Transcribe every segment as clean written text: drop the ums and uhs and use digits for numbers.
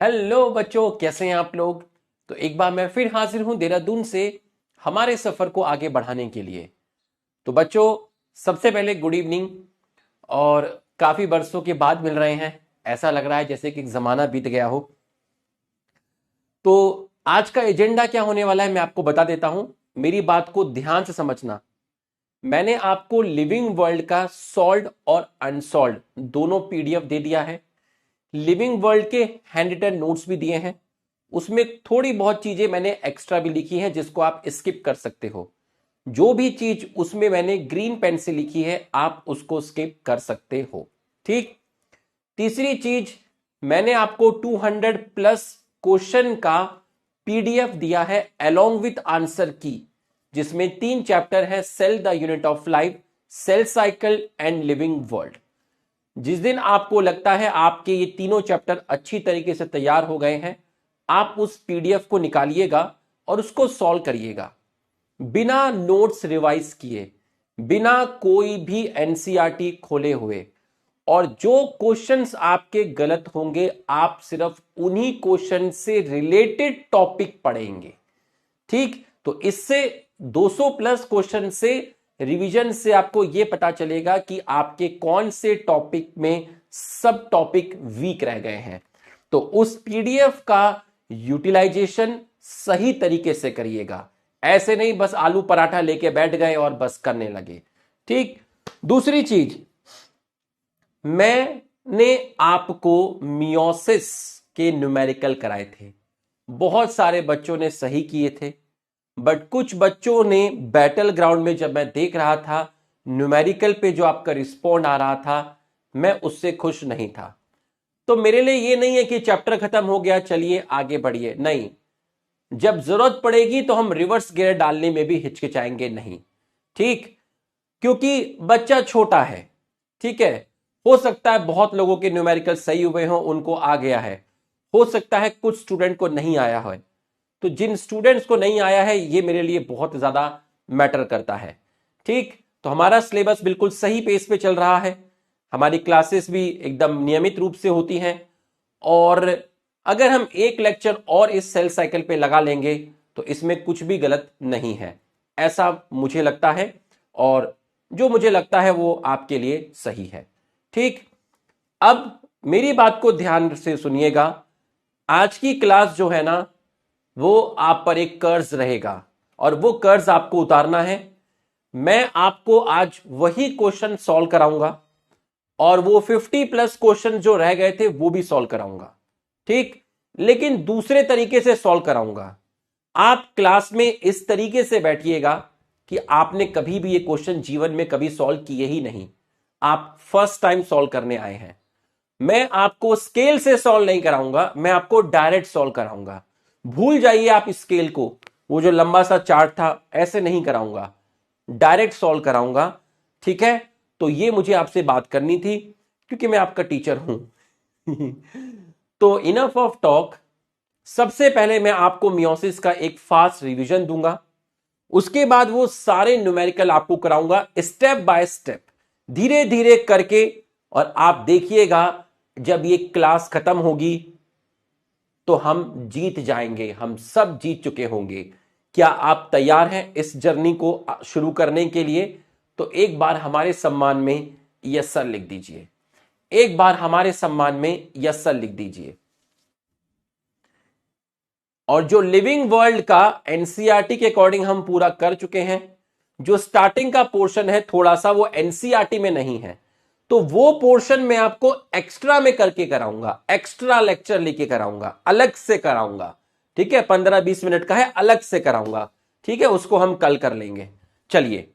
Hello बच्चों, कैसे हैं आप लोग। तो एक बार मैं फिर हाजिर हूं देहरादून से हमारे सफर को आगे बढ़ाने के लिए। तो बच्चों, सबसे पहले गुड इवनिंग। और काफी बरसों के बाद मिल रहे हैं, ऐसा लग रहा है जैसे कि एक जमाना बीत गया हो। तो आज का एजेंडा क्या होने वाला है मैं आपको बता देता हूं। मेरी बात को ध्यान से समझना। मैंने आपको लिविंग वर्ल्ड का सॉल्व्ड और अनसॉल्व्ड दोनों पीडीएफ दे दिया है। लिविंग वर्ल्ड के हैंड रिटन नोट्स भी दिए हैं। उसमें थोड़ी बहुत चीजें मैंने एक्स्ट्रा भी लिखी हैं जिसको आप स्किप कर सकते हो। जो भी चीज उसमें मैंने ग्रीन पेन से लिखी है आप उसको स्किप कर सकते हो। ठीक। तीसरी चीज, मैंने आपको 200 प्लस क्वेश्चन का पीडीएफ दिया है अलोंग विथ आंसर की, जिसमें 3 चैप्टर है, cell the unit of life, cell cycle and living world. जिस दिन आपको लगता है आपके ये तीनों चैप्टर अच्छी तरीके से तैयार हो गए हैं, आप उस पीडीएफ को निकालिएगा और उसको सॉल्व करिएगा बिना नोट्स रिवाइज किए, बिना कोई भी एनसीईआरटी खोले हुए। और जो क्वेश्चंस आपके गलत होंगे आप सिर्फ उन्हीं क्वेश्चन से रिलेटेड टॉपिक पढ़ेंगे। ठीक। तो इससे 200 प्लस क्वेश्चन से रिवीजन से आपको यह पता चलेगा कि आपके कौन से टॉपिक में सब टॉपिक वीक रह गए हैं। तो उस पीडीएफ का यूटिलाइजेशन सही तरीके से करिएगा। ऐसे नहीं बस आलू पराठा लेके बैठ गए और बस करने लगे। ठीक। दूसरी चीज, मैंने आपको मियोसिस के न्यूमेरिकल कराए थे। बहुत सारे बच्चों ने सही किए थे, बट कुछ बच्चों ने बैटल ग्राउंड में जब मैं देख रहा था न्यूमेरिकल पे जो आपका रिस्पॉन्ड आ रहा था, मैं उससे खुश नहीं था। तो मेरे लिए ये नहीं है कि चैप्टर खत्म हो गया चलिए आगे बढ़िए, नहीं। जब जरूरत पड़ेगी तो हम रिवर्स गियर डालने में भी हिचकिचाएंगे नहीं। ठीक। क्योंकि बच्चा छोटा है। ठीक है। हो सकता है बहुत लोगों के न्यूमेरिकल सही हुए हों, उनको आ गया है। हो सकता है कुछ स्टूडेंट को नहीं आया है। तो जिन स्टूडेंट्स को नहीं आया है ये मेरे लिए बहुत ज्यादा मैटर करता है। ठीक। तो हमारा सिलेबस बिल्कुल सही पेस पे चल रहा है। हमारी क्लासेस भी एकदम नियमित रूप से होती हैं। और अगर हम एक लेक्चर और इस सेल साइकिल पे लगा लेंगे तो इसमें कुछ भी गलत नहीं है, ऐसा मुझे लगता है। और जो मुझे लगता है वो आपके लिए सही है। ठीक। अब मेरी बात को ध्यान से सुनिएगा। आज की क्लास जो है ना, वो आप पर एक कर्ज रहेगा और वो कर्ज आपको उतारना है। मैं आपको आज वही क्वेश्चन सॉल्व कराऊंगा और वो 50 प्लस क्वेश्चन जो रह गए थे वो भी सॉल्व कराऊंगा। ठीक। लेकिन दूसरे तरीके से सॉल्व कराऊंगा। आप क्लास में इस तरीके से बैठिएगा कि आपने कभी भी ये क्वेश्चन जीवन में कभी सॉल्व किए ही नहीं, आप फर्स्ट टाइम सॉल्व करने आए हैं। मैं आपको स्केल से सॉल्व नहीं कराऊंगा, मैं आपको डायरेक्ट सॉल्व कराऊंगा। भूल जाइए आप स्केल को, वो जो लंबा सा चार्ट था ऐसे नहीं कराऊंगा, डायरेक्ट सॉल्व कराऊंगा। ठीक है। तो ये मुझे आपसे बात करनी थी क्योंकि मैं आपका टीचर हूं। तो इनफ ऑफ टॉक। सबसे पहले मैं आपको मियोसिस का एक फास्ट रिवीजन दूंगा। उसके बाद वो सारे न्यूमेरिकल आपको कराऊंगा स्टेप बाय स्टेप, धीरे धीरे करके। और आप देखिएगा जब ये क्लास खत्म होगी तो हम जीत जाएंगे, हम सब जीत चुके होंगे। क्या आप तैयार हैं इस जर्नी को शुरू करने के लिए? तो एक बार हमारे सम्मान में यस सर लिख दीजिए। एक बार हमारे सम्मान में यस सर लिख दीजिए। और जो लिविंग वर्ल्ड का एनसीईआरटी के अकॉर्डिंग हम पूरा कर चुके हैं, जो स्टार्टिंग का पोर्शन है थोड़ा सा वो एनसीईआरटी में नहीं है, तो वो पोर्शन मैं आपको एक्स्ट्रा में करके कराऊंगा, एक्स्ट्रा लेक्चर लेके कराऊंगा, अलग से कराऊंगा। ठीक है। 15-20 मिनट का है, अलग से कराऊंगा। ठीक है। उसको हम कल कर लेंगे। चलिए,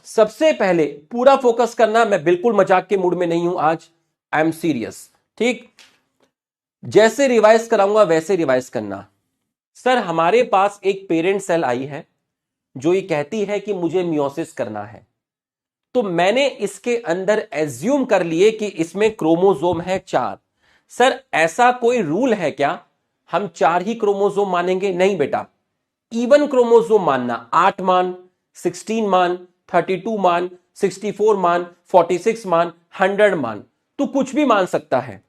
सबसे पहले पूरा फोकस करना। मैं बिल्कुल मजाक के मूड में नहीं हूं आज, आई एम सीरियस। ठीक। जैसे रिवाइज कराऊंगा वैसे रिवाइज करना। सर, हमारे पास एक पेरेंट सेल आई है जो ये कहती है कि मुझे मियोसिस करना है, तो मैंने इसके अंदर एज्यूम कर लिए कि इसमें क्रोमोसोम है 4। सर, ऐसा कोई रूल है क्या हम 4 ही क्रोमोसोम मानेंगे? नहीं बेटा, इवन क्रोमोसोम मानना, 8 मान, 16 मान, 32 मान, 64 मान, 46 मान, 100 मान। तू कुछ भी मान सकता है।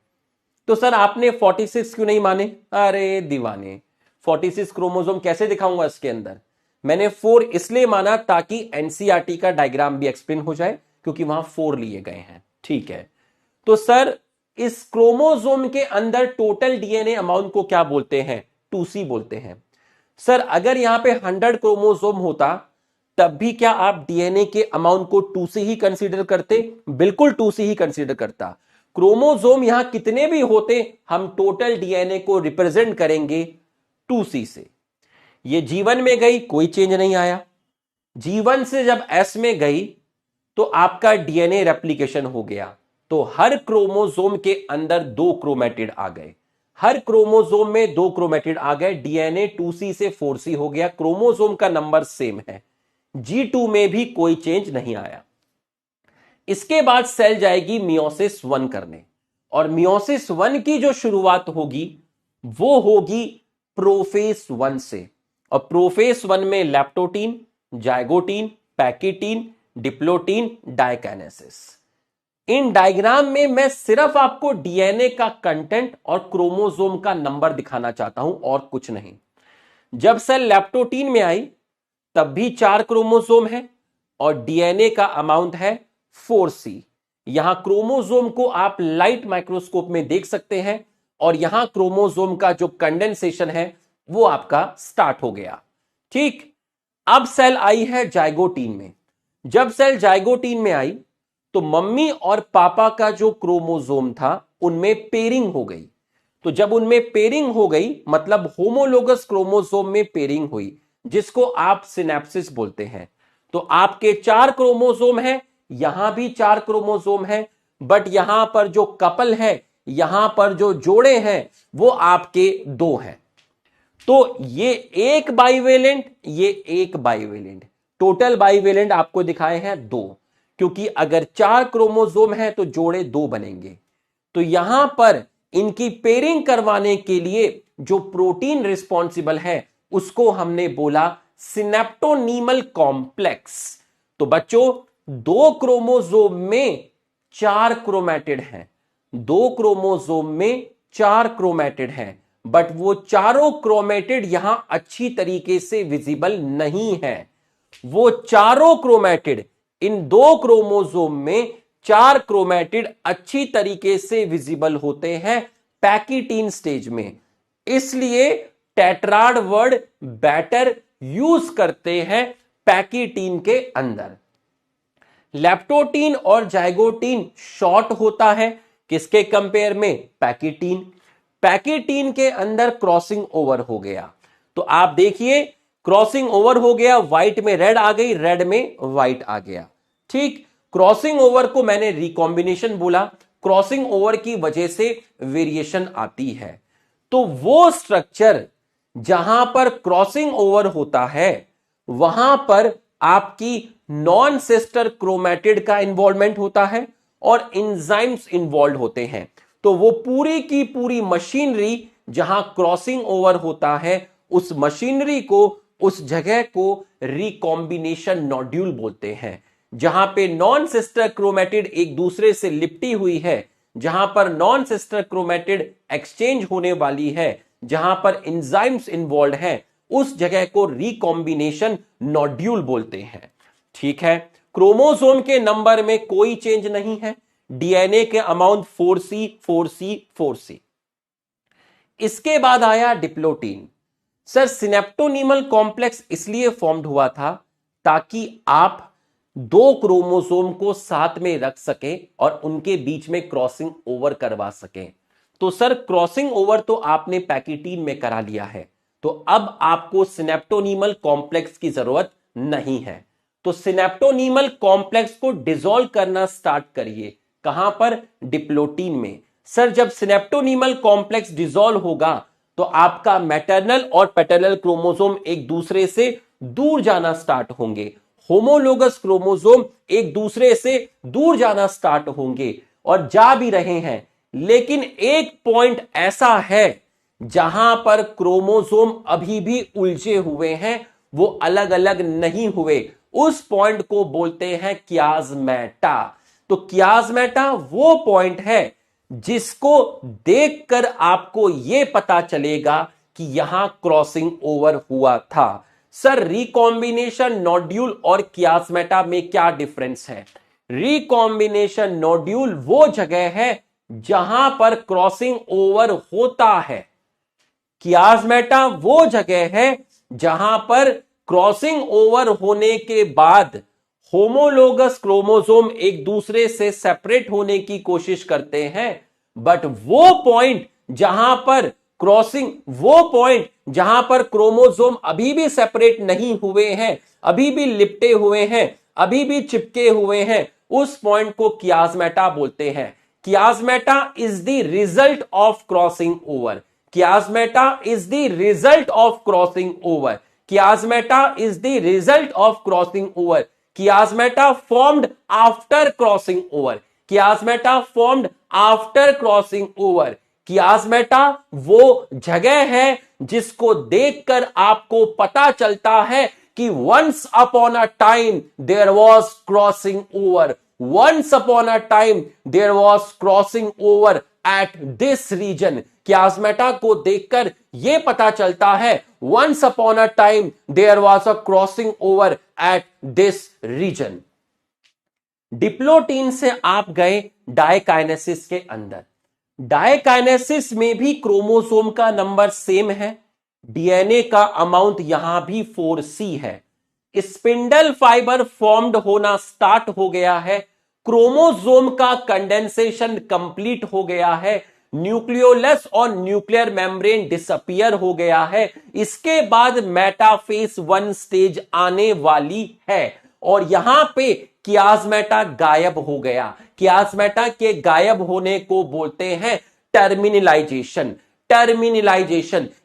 तो सर आपने 46 क्यों नहीं माने? अरे दीवाने, 46 क्रोमोसोम कैसे दिखाऊंगा इसके अंदर? मैंने 4 इसलिए माना ताकि एनसीईआरटी का डायग्राम भी एक्सप्लेन हो जाए, क्योंकि वहां 4 लिए गए हैं। ठीक है, तो सर इस क्रोमोसोम के अंदर टोटल डीएनए अमाउंट को क्या बोलते हैं? 2C बोलते हैं। सर अगर यहां पे 100 क्रोमोसोम होता तब भी क्या आप डीएनए के अमाउंट को 2C ही कंसीडर करते? बिल्कुल 2C ही कंसीडर करता। क्रोमोसोम यहां कितने भी होते, हम टोटल डीएनए को रिप्रेजेंट करेंगे 2C से। ये जीवन में गई, कोई चेंज नहीं आया। जीवन से जब एस में गई तो आपका डीएनए रेप्लिकेशन हो गया, तो हर क्रोमोसोम के अंदर 2 क्रोमेटिड आ गए। हर क्रोमोसोम में 2 क्रोमेटिड आ गए। डीएनए 2C से 4C हो गया। क्रोमोसोम का नंबर सेम है। G2 में भी कोई चेंज नहीं आया। इसके बाद सेल जाएगी मियोसिस 1 करने, और मियोसिस 1 की जो शुरुआत होगी वो होगी प्रोफेस 1 से। और प्रोफेस 1 में leptotene, zygotene, pachytene, diplotene, diakinesis. इन डायग्राम में मैं सिर्फ आपको डीएनए का कंटेंट और क्रोमोसोम का नंबर दिखाना चाहता हूं, और कुछ नहीं। जब सेल लैप्टोटीन में आई तब भी 4 क्रोमोसोम है और डीएनए का अमाउंट है 4C। यहां क्रोमोसोम को आप लाइट माइक्रोस्कोप में देख सकते हैं, और यहां क्रोमोसोम का जो कंडेंसेशन है वो आपका स्टार्ट हो गया। ठीक, अब सेल आई है जाइगोटीन में। जब सेल जाइगोटीन में आई तो मम्मी और पापा का जो क्रोमोसोम था उनमें पेयरिंग हो गई। तो जब उनमें पेयरिंग हो गई मतलब होमोलोगस क्रोमोसोम में पेयरिंग हुई, जिसको आप सिनेप्सिस बोलते हैं। तो आपके 4 क्रोमोसोम हैं, यहां भी 4 क्रोमोसोम है, बट यहां पर जो कपल है, यहां पर जो जोड़े हैं वो आपके 2 हैं। तो ये एक बाइवेलेंट, ये एक बाइवेलेंट, टोटल बाइवेलेंट आपको दिखाए हैं 2, क्योंकि अगर 4 क्रोमोसोम है तो जोड़े 2 बनेंगे। तो यहां पर इनकी पेयरिंग करवाने के लिए जो प्रोटीन रिस्पॉन्सिबल है उसको हमने बोला सिनेप्टोनीमल कॉम्प्लेक्स। तो बच्चों 2 क्रोमोसोम में 4 क्रोमैटिड हैं, 2 क्रोमोसोम में 4 क्रोमैटिड हैं, बट वो चारों क्रोमैटिड यहां अच्छी तरीके से विजिबल नहीं है। वो चारों क्रोमैटिड, इन 2 क्रोमोसोम में 4 क्रोमैटिड अच्छी तरीके से विजिबल होते हैं पैकिटीन स्टेज में। इसलिए टेट्राड वर्ड बैटर यूज करते हैं पैकिटीन के अंदर। लैप्टोटीन और जाइगोटीन शॉर्ट होता है, किसके कंपेयर में? पैकिटीन। पैकिटीन के अंदर क्रॉसिंग ओवर हो गया। तो आप देखिए क्रॉसिंग ओवर हो गया, व्हाइट में रेड आ गई, रेड में व्हाइट आ गया। ठीक, क्रॉसिंग ओवर को मैंने रिकॉम्बिनेशन बोला। क्रॉसिंग ओवर की वजह से वेरिएशन आती है। तो वो स्ट्रक्चर जहां पर क्रॉसिंग ओवर होता है वहां पर आपकी नॉन सिस्टर क्रोमैटिड का इन्वॉल्वमेंट होता है और एंजाइम्स इन्वॉल्व होते हैं। तो वो पूरी की पूरी मशीनरी जहां क्रॉसिंग ओवर होता है, उस मशीनरी को, उस जगह को रिकॉम्बिनेशन नोड्यूल बोलते हैं। जहां पे नॉन सिस्टर क्रोमैटिड एक दूसरे से लिपटी हुई है, जहां पर नॉन सिस्टर क्रोमैटिड एक्सचेंज होने वाली है, जहां पर एंजाइम्स इन्वॉल्व हैं, उस जगह को रिकॉम्बिनेशन नोड्यूल बोलते हैं। ठीक है, क्रोमोसोम के नंबर में कोई चेंज नहीं है। डीएनए के अमाउंट 4C 4C 4C। इसके बाद आया डिप्लोटीन। सर सिनेप्टोनीमल कॉम्प्लेक्स इसलिए फॉर्म्ड हुआ था ताकि आप 2 क्रोमोसोम को साथ में रख सके और उनके बीच में क्रॉसिंग ओवर करवा सके। तो सर क्रॉसिंग ओवर तो आपने पैकिटीन में करा लिया है, तो अब आपको सिनेप्टोनीमल कॉम्प्लेक्स की जरूरत नहीं है। तो सिनेप्टोनीमल कॉम्प्लेक्स को डिसॉल्व करना स्टार्ट करिए। कहां पर? डिप्लोटीन में। सर जब सिनेप्टोनीमल कॉम्प्लेक्स डिसॉल्व होगा तो आपका मैटरनल और पैटर्नल क्रोमोसोम एक दूसरे से दूर जाना स्टार्ट होंगे। होमोलोगस क्रोमोसोम एक दूसरे से दूर जाना स्टार्ट होंगे और जा भी रहे हैं, लेकिन एक पॉइंट ऐसा है जहां पर क्रोमोसोम अभी भी उलझे हुए हैं, वो अलग अलग नहीं हुए। उस पॉइंट को बोलते हैं क्याज़मेटा। तो कियास्मेटा वो पॉइंट है जिसको देखकर आपको यह पता चलेगा कि यहां क्रॉसिंग ओवर हुआ था। सर रिकॉम्बिनेशन नोड्यूल और कियास्मेटा में क्या डिफरेंस है? रिकॉम्बिनेशन नोड्यूल वो जगह है जहां पर क्रॉसिंग ओवर होता है, कियास्मेटा वो जगह है जहां पर क्रॉसिंग ओवर होने के बाद होमोलोगस क्रोमोसोम एक दूसरे से सेपरेट होने की कोशिश करते हैं, बट वो पॉइंट जहां पर क्रोमोसोम अभी भी सेपरेट नहीं हुए हैं, अभी भी लिपटे हुए हैं, अभी भी चिपके हुए हैं, उस पॉइंट को कियास्मेटा बोलते हैं। Chiasmata is the result of crossing over. Chiasmata is the result of crossing over. Chiasmata is the result of crossing over. Chiasmata formed after crossing over. Chiasmata formed after crossing over. Chiasmata वो जगह है जिसको देखकर आपको पता चलता है कि once upon a time there was crossing over. Once upon a time there was crossing over at this region. कियास्मेटा को देखकर यह पता चलता है once upon a time there was a crossing over at this region. Diplotene से आप गए diakinesis के अंदर। डायकाइनेसिस में भी क्रोमोसोम का नंबर सेम है, डीएनए का अमाउंट यहां भी 4C है, स्पिंडल फाइबर फॉर्म्ड होना स्टार्ट हो गया है, क्रोमोसोम का कंडेंसेशन कंप्लीट हो गया है, न्यूक्लियोलस और न्यूक्लियर मेम्ब्रेन डिसअपियर हो गया है। इसके बाद मेटाफेज 1 स्टेज आने वाली है और यहां पे कियास्मेटा गायब हो गया। कियास्मेटा के गायब होने को बोलते हैं टर्मिनलाइजेशन।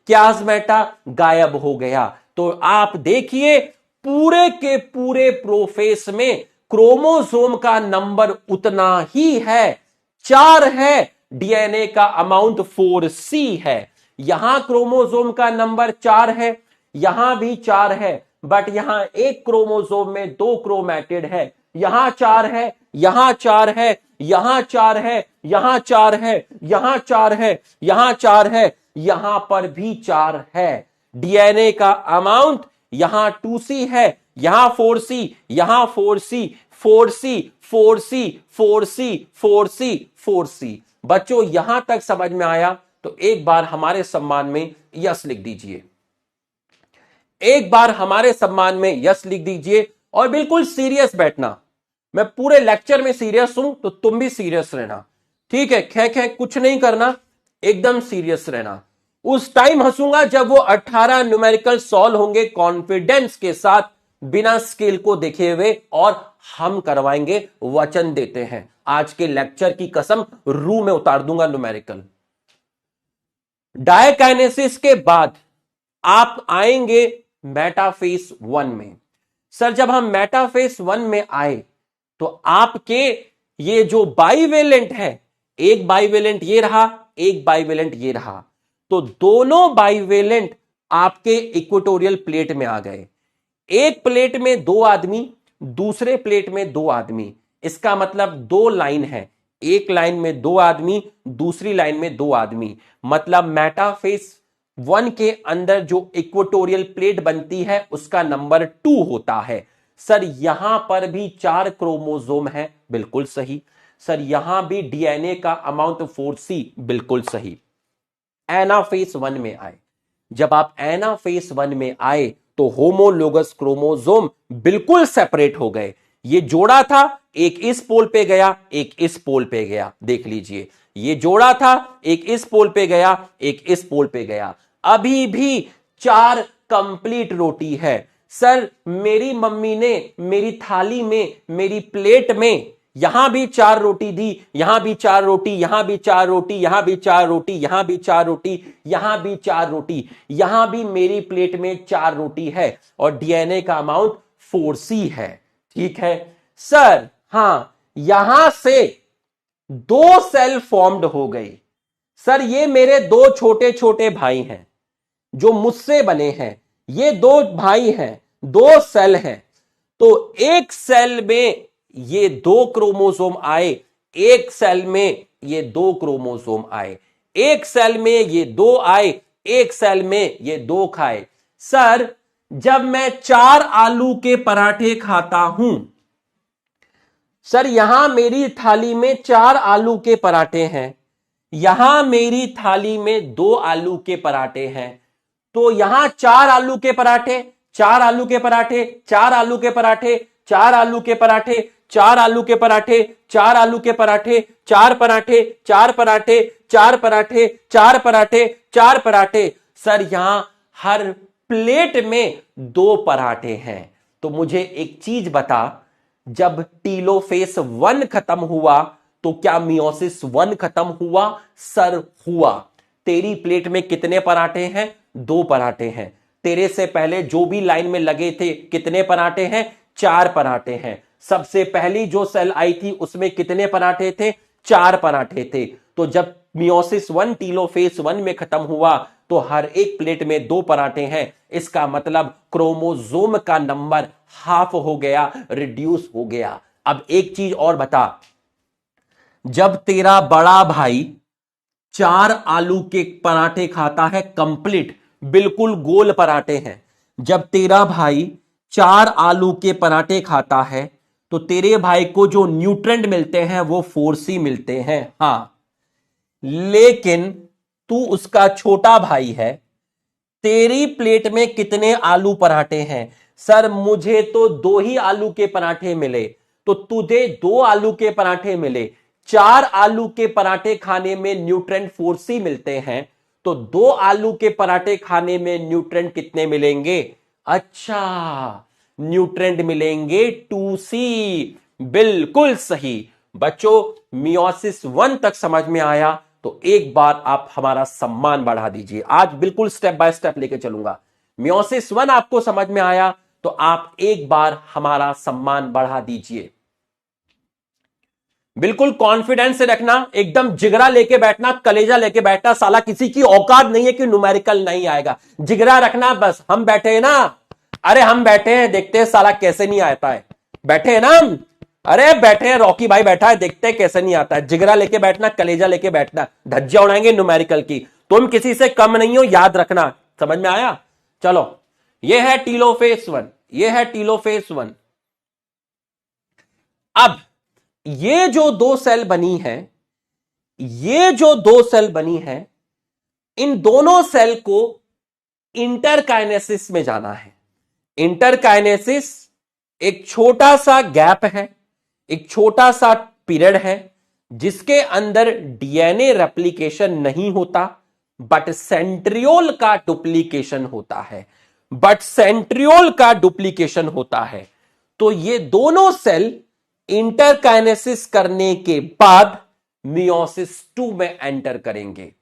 कियास्मेटा गायब हो गया। तो आप देखिए पूरे के पूरे प्रोफेस में क्रोमोसोम का नंबर उतना ही है, 4 है, डीएनए का अमाउंट 4C है। यहां क्रोमोसोम का नंबर 4 है, यहां भी 4 है, बट यहां एक क्रोमोसोम में 2 क्रोमैटिड है। यहां 4 है, यहां 4 है, यहां 4 है, यहां 4 है, यहां 4 है, यहां 4 है, यहां पर भी 4 है। डीएनए का अमाउंट यहां 2C है, यहां 4C, यहां 4C, 4C, 4C, 4C, 4C, 4C। बच्चों यहां तक समझ में आया तो एक बार हमारे सम्मान में यस लिख दीजिए, एक बार हमारे सम्मान में यस लिख दीजिए और बिल्कुल सीरियस बैठना। मैं पूरे लेक्चर में सीरियस हूं तो तुम भी सीरियस रहना, ठीक है? खे खे कुछ नहीं करना, एकदम सीरियस रहना। उस टाइम हंसूंगा जब वो 18 न्यूमेरिकल सॉल्व होंगे कॉन्फिडेंस के साथ, बिना स्केल को देखे हुए, और हम करवाएंगे, वचन देते हैं। आज के लेक्चर की कसम रू में उतार दूंगा न्यूमेरिकल। डायकाइनेसिस के बाद आप आएंगे मेटाफेज 1 में। सर जब हम मेटाफेज 1 में आए तो आपके ये जो बाइवेलेंट है, एक बाइवेलेंट ये रहा, एक बाइवेलेंट ये रहा, तो दोनों बाइवेलेंट आपके इक्वेटोरियल प्लेट में आ गए। एक प्लेट में 2 आदमी, दूसरे प्लेट में 2 आदमी। इसका मतलब 2 लाइन है, एक लाइन में 2 आदमी, दूसरी लाइन में 2 आदमी। मतलब मेटाफेज 1 के अंदर जो इक्वेटोरियल प्लेट बनती है उसका नंबर 2 होता है। सर यहां पर भी 4 क्रोमोसोम है, बिल्कुल सही। सर यहां भी डीएनए का अमाउंट 4C, बिल्कुल सही। एनाफेज 1 में आए, जब आप एनाफेज 1 में आए तो होमोलोगस क्रोमोसोम बिल्कुल सेपरेट हो गए। ये जोड़ा था, एक इस पोल पे गया, एक इस पोल पे गया। देख लीजिए, ये जोड़ा था, एक इस पोल पे गया, एक इस पोल पे गया। अभी भी 4 कंप्लीट रोटी है। सर मेरी मम्मी ने मेरी थाली में, मेरी प्लेट में यहां भी 4 रोटी दी, यहां भी 4 रोटी, यहां भी 4 रोटी, यहां भी 4 रोटी, यहां भी 4 रोटी, यहां भी 4 रोटी, यहां भी मेरी प्लेट में 4 रोटी है और डीएनए का अमाउंट 4C है। ठीक है सर, हां यहां से 2 सेल फॉर्म्ड हो गई। सर ये मेरे 2 छोटे छोटे भाई हैं जो मुझसे बने हैं, ये 2 भाई हैं, 2 सेल हैं। तो एक सेल में ये 2 क्रोमोसोम आए, एक सेल में ये 2 क्रोमोसोम आए, एक सेल में ये 2 आए, एक सेल में ये 2 खाए। सर जब मैं 4 आलू के पराठे खाता हूं, सर यहां मेरी थाली में 4 आलू के पराठे हैं, यहां मेरी थाली में 2 आलू के पराठे हैं, तो यहां 4 आलू के पराठे, 4 आलू के पराठे, 4 आलू के पराठे, 4 आलू के पराठे, 4 आलू के पराठे, 4 आलू के पराठे, 4 पराठे, 4 पराठे, 4 पराठे, 4 पराठे, 4 पराठे। सर यहां हर प्लेट में 2 पराठे हैं। तो मुझे एक चीज बता, जब टीलोफेज 1 खत्म हुआ तो क्या मियोसिस 1 खत्म हुआ? सर हुआ। तेरी प्लेट में कितने पराठे हैं? 2 पराठे हैं। तेरे से पहले जो भी लाइन में लगे थे कितने पराठे हैं? 4 पराठे हैं। सबसे पहली जो सेल आई थी उसमें कितने पराठे थे? 4 पराठे थे। तो जब मियोसिस 1 टीलोफेज 1 में खत्म हुआ तो हर एक प्लेट में 2 पराठे हैं। इसका मतलब क्रोमोसोम का नंबर हाफ हो गया, रिड्यूस हो गया। अब एक चीज और बता, जब तेरा बड़ा भाई 4 आलू के पराठे खाता है, कंप्लीट बिल्कुल गोल पराठे हैं, जब तेरा भाई 4 आलू के पराठे खाता है तो तेरे भाई को जो न्यूट्रेंट मिलते हैं वो 4C मिलते हैं। हां, लेकिन तू उसका छोटा भाई है, तेरी प्लेट में कितने आलू पराठे हैं? सर मुझे तो 2 ही आलू के पराठे मिले। तो तुझे 2 आलू के पराठे मिले, 4 आलू के पराठे खाने में न्यूट्रेंट 4C मिलते हैं, तो 2 आलू के पराठे खाने में न्यूट्रेंट कितने मिलेंगे? अच्छा, न्यूट्रेंट मिलेंगे 2C। बिल्कुल सही। बच्चों मियोसिस 1 तक समझ में आया तो एक बार आप हमारा सम्मान बढ़ा दीजिए। आज बिल्कुल स्टेप बाय स्टेप लेके चलूंगा। मियोसिस 1 आपको समझ में आया तो आप एक बार हमारा सम्मान बढ़ा दीजिए। बिल्कुल कॉन्फिडेंस से रखना, एकदम जिगरा लेके बैठना, कलेजा लेके बैठना। साला किसी की औकात नहीं है कि न्यूमेरिकल नहीं आएगा। जिगरा रखना बस। हम बैठे हैं ना, अरे हम बैठे हैं, देखते हैं साला कैसे नहीं आता है। बैठे हैं ना हम, अरे बैठे हैं, रॉकी भाई बैठा है, देखते हैं कैसे नहीं आता है। जिगरा लेके बैठना, कलेजा लेके बैठना, धज्जियां उड़ाएंगे न्यूमेरिकल की। तुम किसी से कम नहीं हो, याद रखना। समझ में आया? चलो, ये है टीलोफेज 1, ये है टीलोफेज 1। अब ये जो 2 सेल बनी है, ये जो 2 सेल बनी है, इन दोनों सेल को इंटरकाइनेसिस में जाना है। इंटरकाइनेसिस एक छोटा सा गैप है, एक छोटा सा पीरियड है जिसके अंदर डीएनए रेप्लिकेशन नहीं होता, बट सेंट्रियोल का डुप्लीकेशन होता है, बट सेंट्रियोल का डुप्लीकेशन होता है। तो ये दोनों सेल इंटरकाइनेसिस करने के बाद मियोसिस 2 में एंटर करेंगे।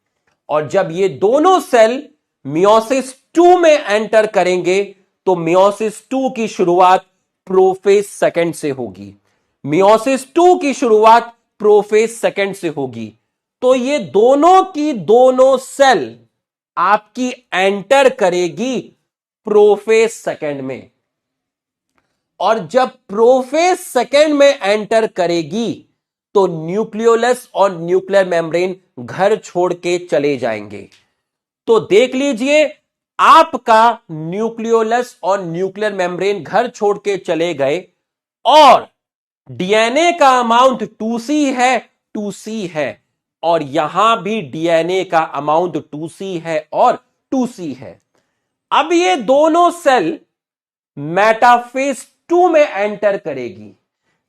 और जब ये दोनों सेल मियोसिस 2 में एंटर करेंगे तो मियोसिस 2 की शुरुआत प्रोफेज सेकंड से होगी। मियोसिस 2 की शुरुआत प्रोफेज सेकंड से होगी। तो ये दोनों की दोनों सेल आपकी एंटर करेगी प्रोफेज सेकंड में। और जब प्रोफेज सेकंड में एंटर करेगी तो न्यूक्लियोलस और न्यूक्लियर मेम्ब्रेन घर छोड़ के चले जाएंगे। तो देख लीजिए, आपका न्यूक्लियोलस और न्यूक्लियर मेम्ब्रेन घर छोड़ के चले गए और डीएनए का अमाउंट 2C है, 2C है, और यहां भी डीएनए का अमाउंट 2C है और 2C है। अब ये दोनों सेल मेटाफेज 2 में एंटर करेगी।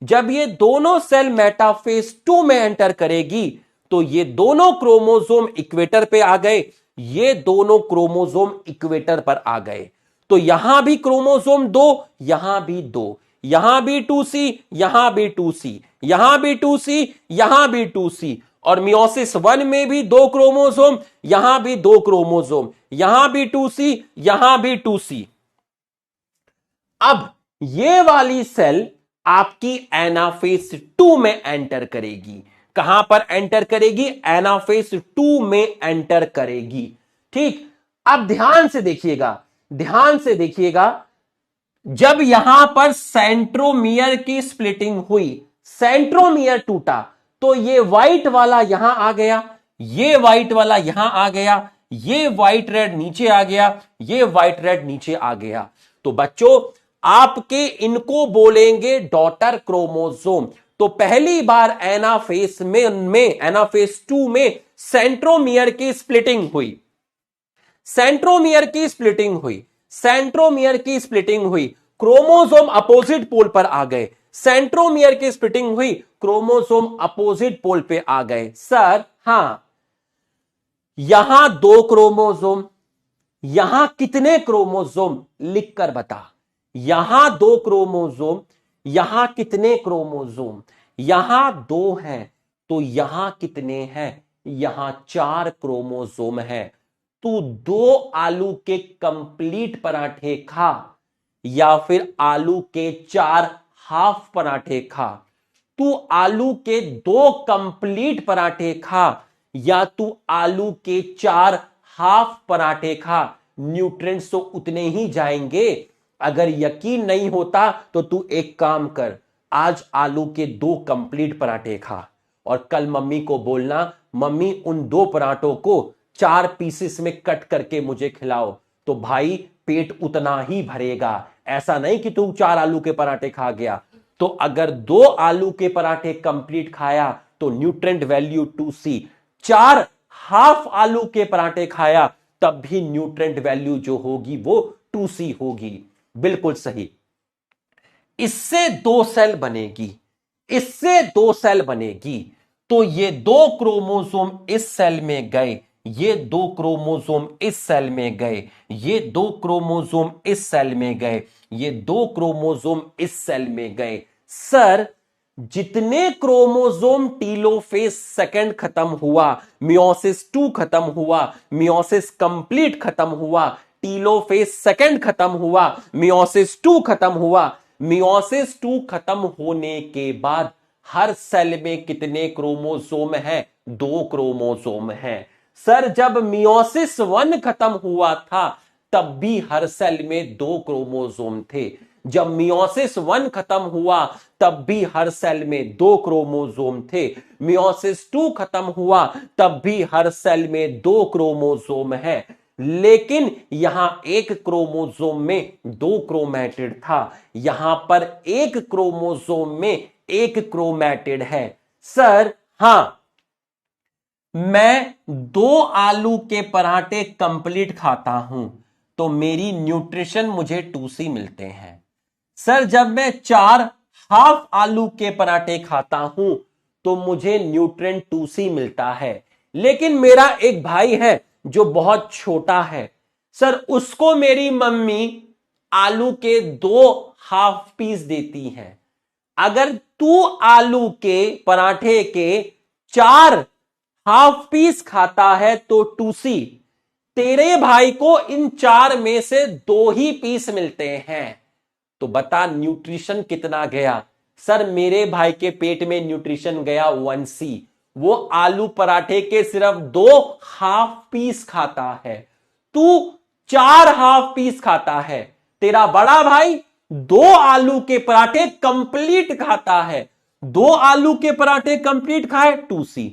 जब ये दोनों सेल मेटाफेज 2 में एंटर करेगी तो ये दोनों क्रोमोसोम इक्वेटर पे आ गए, ये दोनों क्रोमोसोम इक्वेटर पर आ गए। तो यहां भी क्रोमोसोम 2, यहां भी 2, यहां भी 2C, यहां भी 2C, यहां भी 2C, यहां भी 2C। और मियोसिस 1 में भी 2 क्रोमोसोम, यहां भी 2 क्रोमोसोम, यहां भी 2C, यहां भी 2C। अब ये वाली सेल आपकी एनाफेज 2 में एंटर करेगी। कहां पर एंटर करेगी? एनाफेज 2 में एंटर करेगी। ठीक, अब ध्यान से देखिएगा, ध्यान से देखिएगा। जब यहां पर सेंट्रोमियर की स्प्लिटिंग हुई, सेंट्रोमियर टूटा तो ये व्हाइट वाला यहां आ गया, ये व्हाइट वाला यहां आ गया, ये व्हाइट रेड नीचे आ गया, ये व्हाइट रेड नीचे आ गया। तो बच्चों आपके इनको बोलेंगे डॉटर क्रोमोसोम। तो पहली बार एनाफेज में एनाफेज 2 में सेंट्रोमियर की स्प्लिटिंग हुई, सेंट्रोमियर की स्प्लिटिंग हुई, सेंट्रोमियर की स्प्लिटिंग हुई, क्रोमोसोम अपोजिट पोल पर आ गए, सेंट्रोमियर की स्प्लिटिंग हुई, क्रोमोसोम अपोजिट पोल पे आ गए। सर हां, यहां 2 क्रोमोसोम, यहां कितने क्रोमोसोम लिखकर बता। यहां 2 क्रोमोसोम, यहां कितने क्रोमोसोम, यहां 2 हैं तो यहां कितने हैं, यहां 4 क्रोमोसोम है। तू 2 आलू के कंप्लीट पराठे खा या फिर आलू के 4 हाफ पराठे खा, तू आलू के 2 कंप्लीट पराठे खा या तू आलू के 4 हाफ पराठे खा, न्यूट्रिएंट्स तो उतने ही जाएंगे। अगर यकीन नहीं होता तो तू एक काम कर, आज आलू के 2 कंप्लीट पराठे खा और कल मम्मी को बोलना मम्मी उन 2 पराठों को 4 पीसेस में कट करके मुझे खिलाओ। तो भाई पेट उतना ही भरेगा, ऐसा नहीं कि तू 4 आलू के पराठे खा गया। तो अगर 2 आलू के पराठे कंप्लीट खाया तो न्यूट्रिएंट वैल्यू 2C, 4 हाफ आलू के पराठे खाया तब भी न्यूट्रिएंट वैल्यू जो होगी वो 2C होगी। बिल्कुल सही। इससे 2 सेल बनेगी, इससे 2 सेल बनेगी। तो ये 2 क्रोमोसोम इस सेल में गए, ये 2 क्रोमोसोम इस सेल में गए, ये 2 क्रोमोसोम इस सेल में गए, ये 2 क्रोमोसोम इस सेल में गए। सर जितने क्रोमोसोम टीलोफेज सेकंड खत्म हुआ, मियोसिस 2 खत्म हुआ, मियोसिस कंप्लीट खत्म हुआ, टीलोफेज सेकंड खत्म हुआ, मियोसिस 2 खत्म हुआ, मियोसिस 2 खत्म होने के बाद हर सेल में कितने क्रोमोसोम हैं? 2 क्रोमोसोम हैं। सर जब मियोसिस 1 खत्म हुआ था तब भी हर सेल में 2 क्रोमोसोम थे। जब मियोसिस 1 खत्म हुआ तब भी हर सेल में 2 क्रोमोसोम थे। मियोसिस 2 खत्म हुआ तब भी हर सेल में 2 क्रोमोसोम है। लेकिन यहां एक क्रोमोसोम में 2 क्रोमैटिड था, यहां पर एक क्रोमोसोम में 1 क्रोमैटिड है। सर हां, मैं 2 आलू के पराठे कंप्लीट खाता हूं तो मेरी न्यूट्रिशन मुझे 2C मिलते हैं। सर जब मैं 4 हाफ आलू के पराठे खाता हूं तो मुझे न्यूट्रिएंट 2C मिलता है। लेकिन मेरा एक भाई है जो बहुत छोटा है, सर उसको मेरी मम्मी आलू के 2 हाफ पीस देती है। अगर तू आलू के पराठे के 4 हाफ पीस खाता है तो 2C, तेरे भाई को इन 4 में से 2 ही पीस मिलते हैं। तो बता न्यूट्रिशन कितना गया? सर मेरे भाई के पेट में न्यूट्रिशन गया 1C। वो आलू पराठे के सिर्फ 2 हाफ पीस खाता है, तू 4 हाफ पीस खाता है। तेरा बड़ा भाई 2 आलू के पराठे कंप्लीट खाता है। 2 आलू के पराठे कंप्लीट खाए 2C,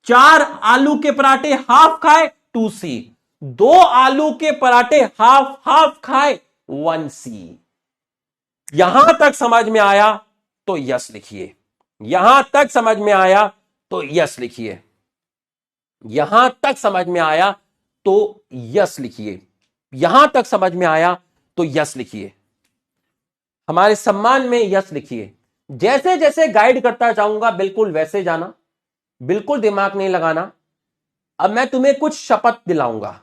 4 आलू के पराठे हाफ खाए 2C, 2 आलू के पराठे हाफ हाफ खाए 1C। यहां तक समझ में आया तो यस लिखिए, यहां तक समझ में आया तो यस लिखिए, यहां तक समझ में आया तो यस लिखिए, यहां तक समझ में आया तो यस लिखिए, हमारे सम्मान में यस लिखिए। जैसे जैसे गाइड करता जाऊंगा बिल्कुल वैसे जाना, बिल्कुल दिमाग नहीं लगाना। अब मैं तुम्हें कुछ शपथ दिलाऊंगा,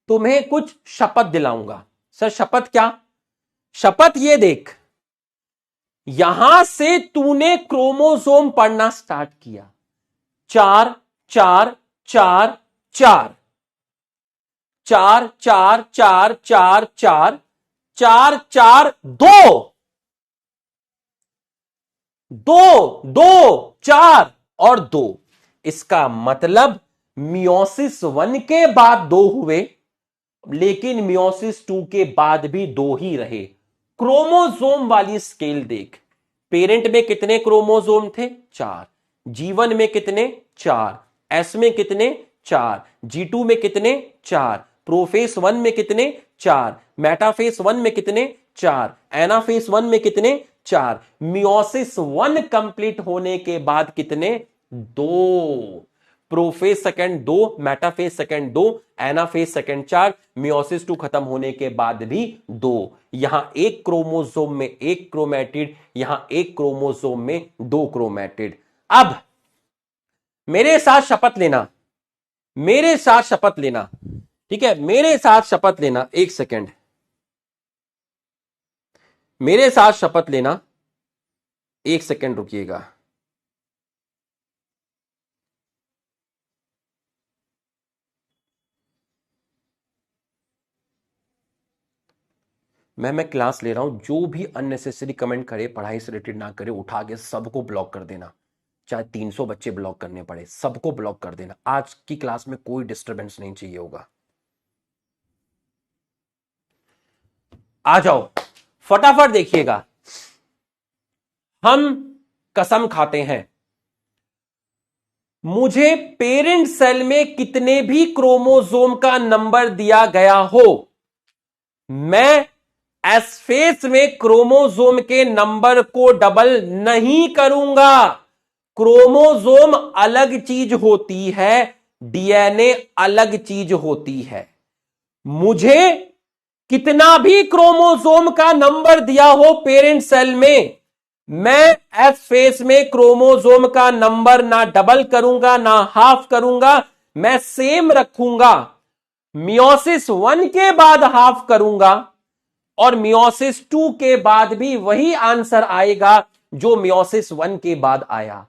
तुम्हें कुछ शपथ दिलाऊंगा। सर शपथ क्या? शपथ ये देख, यहां से तूने क्रोमोसोम पढ़ना स्टार्ट किया, 4 4 4 4 4 4 4 4 4 4 4 2 2 2 4 और 2। इसका मतलब मियोसिस 1 के बाद 2 हुए, लेकिन मियोसिस 2 के बाद भी 2 ही रहे। क्रोमोसोम वाली स्केल देख, पेरेंट में कितने क्रोमोसोम थे? 4। G1 में कितने? 4। S में कितने? 4। G2 में कितने? 4। प्रोफेस 1 में कितने? 4। मेटाफेस 1 में कितने? 4। एनाफेस 1 में कितने? 4। मियोसिस 1 कंप्लीट होने के बाद कितने? 2। Prophase second 2, metaphase second 2, anaphase second 4, meiosis 2 खत्म होने के बाद भी 2। यहां एक क्रोमोसोम में एक क्रोमैटिड, यहां एक क्रोमोसोम में 2 क्रोमैटिड। अब मेरे साथ शपथ लेना, मेरे साथ शपथ लेना, ठीक है, मेरे साथ शपथ लेना। एक सेकंड, मेरे साथ शपथ लेना, एक सेकंड रुकिएगा। मैं क्लास ले रहा हूं, जो भी अननेसेसरी कमेंट करे, पढ़ाई से रिलेटेड ना करे, उठा के सबको ब्लॉक कर देना। चाहे 300 बच्चे ब्लॉक करने पड़े, सबको ब्लॉक कर देना। आज की क्लास में कोई डिस्टरबेंस नहीं चाहिए होगा। आ जाओ फटाफट देखिएगा। हम कसम खाते हैं, मुझे पेरेंट सेल में कितने भी क्रोमोसोम का नंबर दिया गया हो, मैं एस फेस में क्रोमोसोम के नंबर को डबल नहीं करूंगा। क्रोमोसोम अलग चीज होती है, डीएनए अलग चीज होती है। मुझे कितना भी क्रोमोसोम का नंबर दिया हो पेरेंट सेल में, मैं एस फेस में क्रोमोसोम का नंबर ना डबल करूंगा ना हाफ करूंगा, मैं सेम रखूंगा। मियोसिस 1 के बाद हाफ करूंगा और मियोसिस 2 के बाद भी वही आंसर आएगा जो मियोसिस 1 के बाद आया।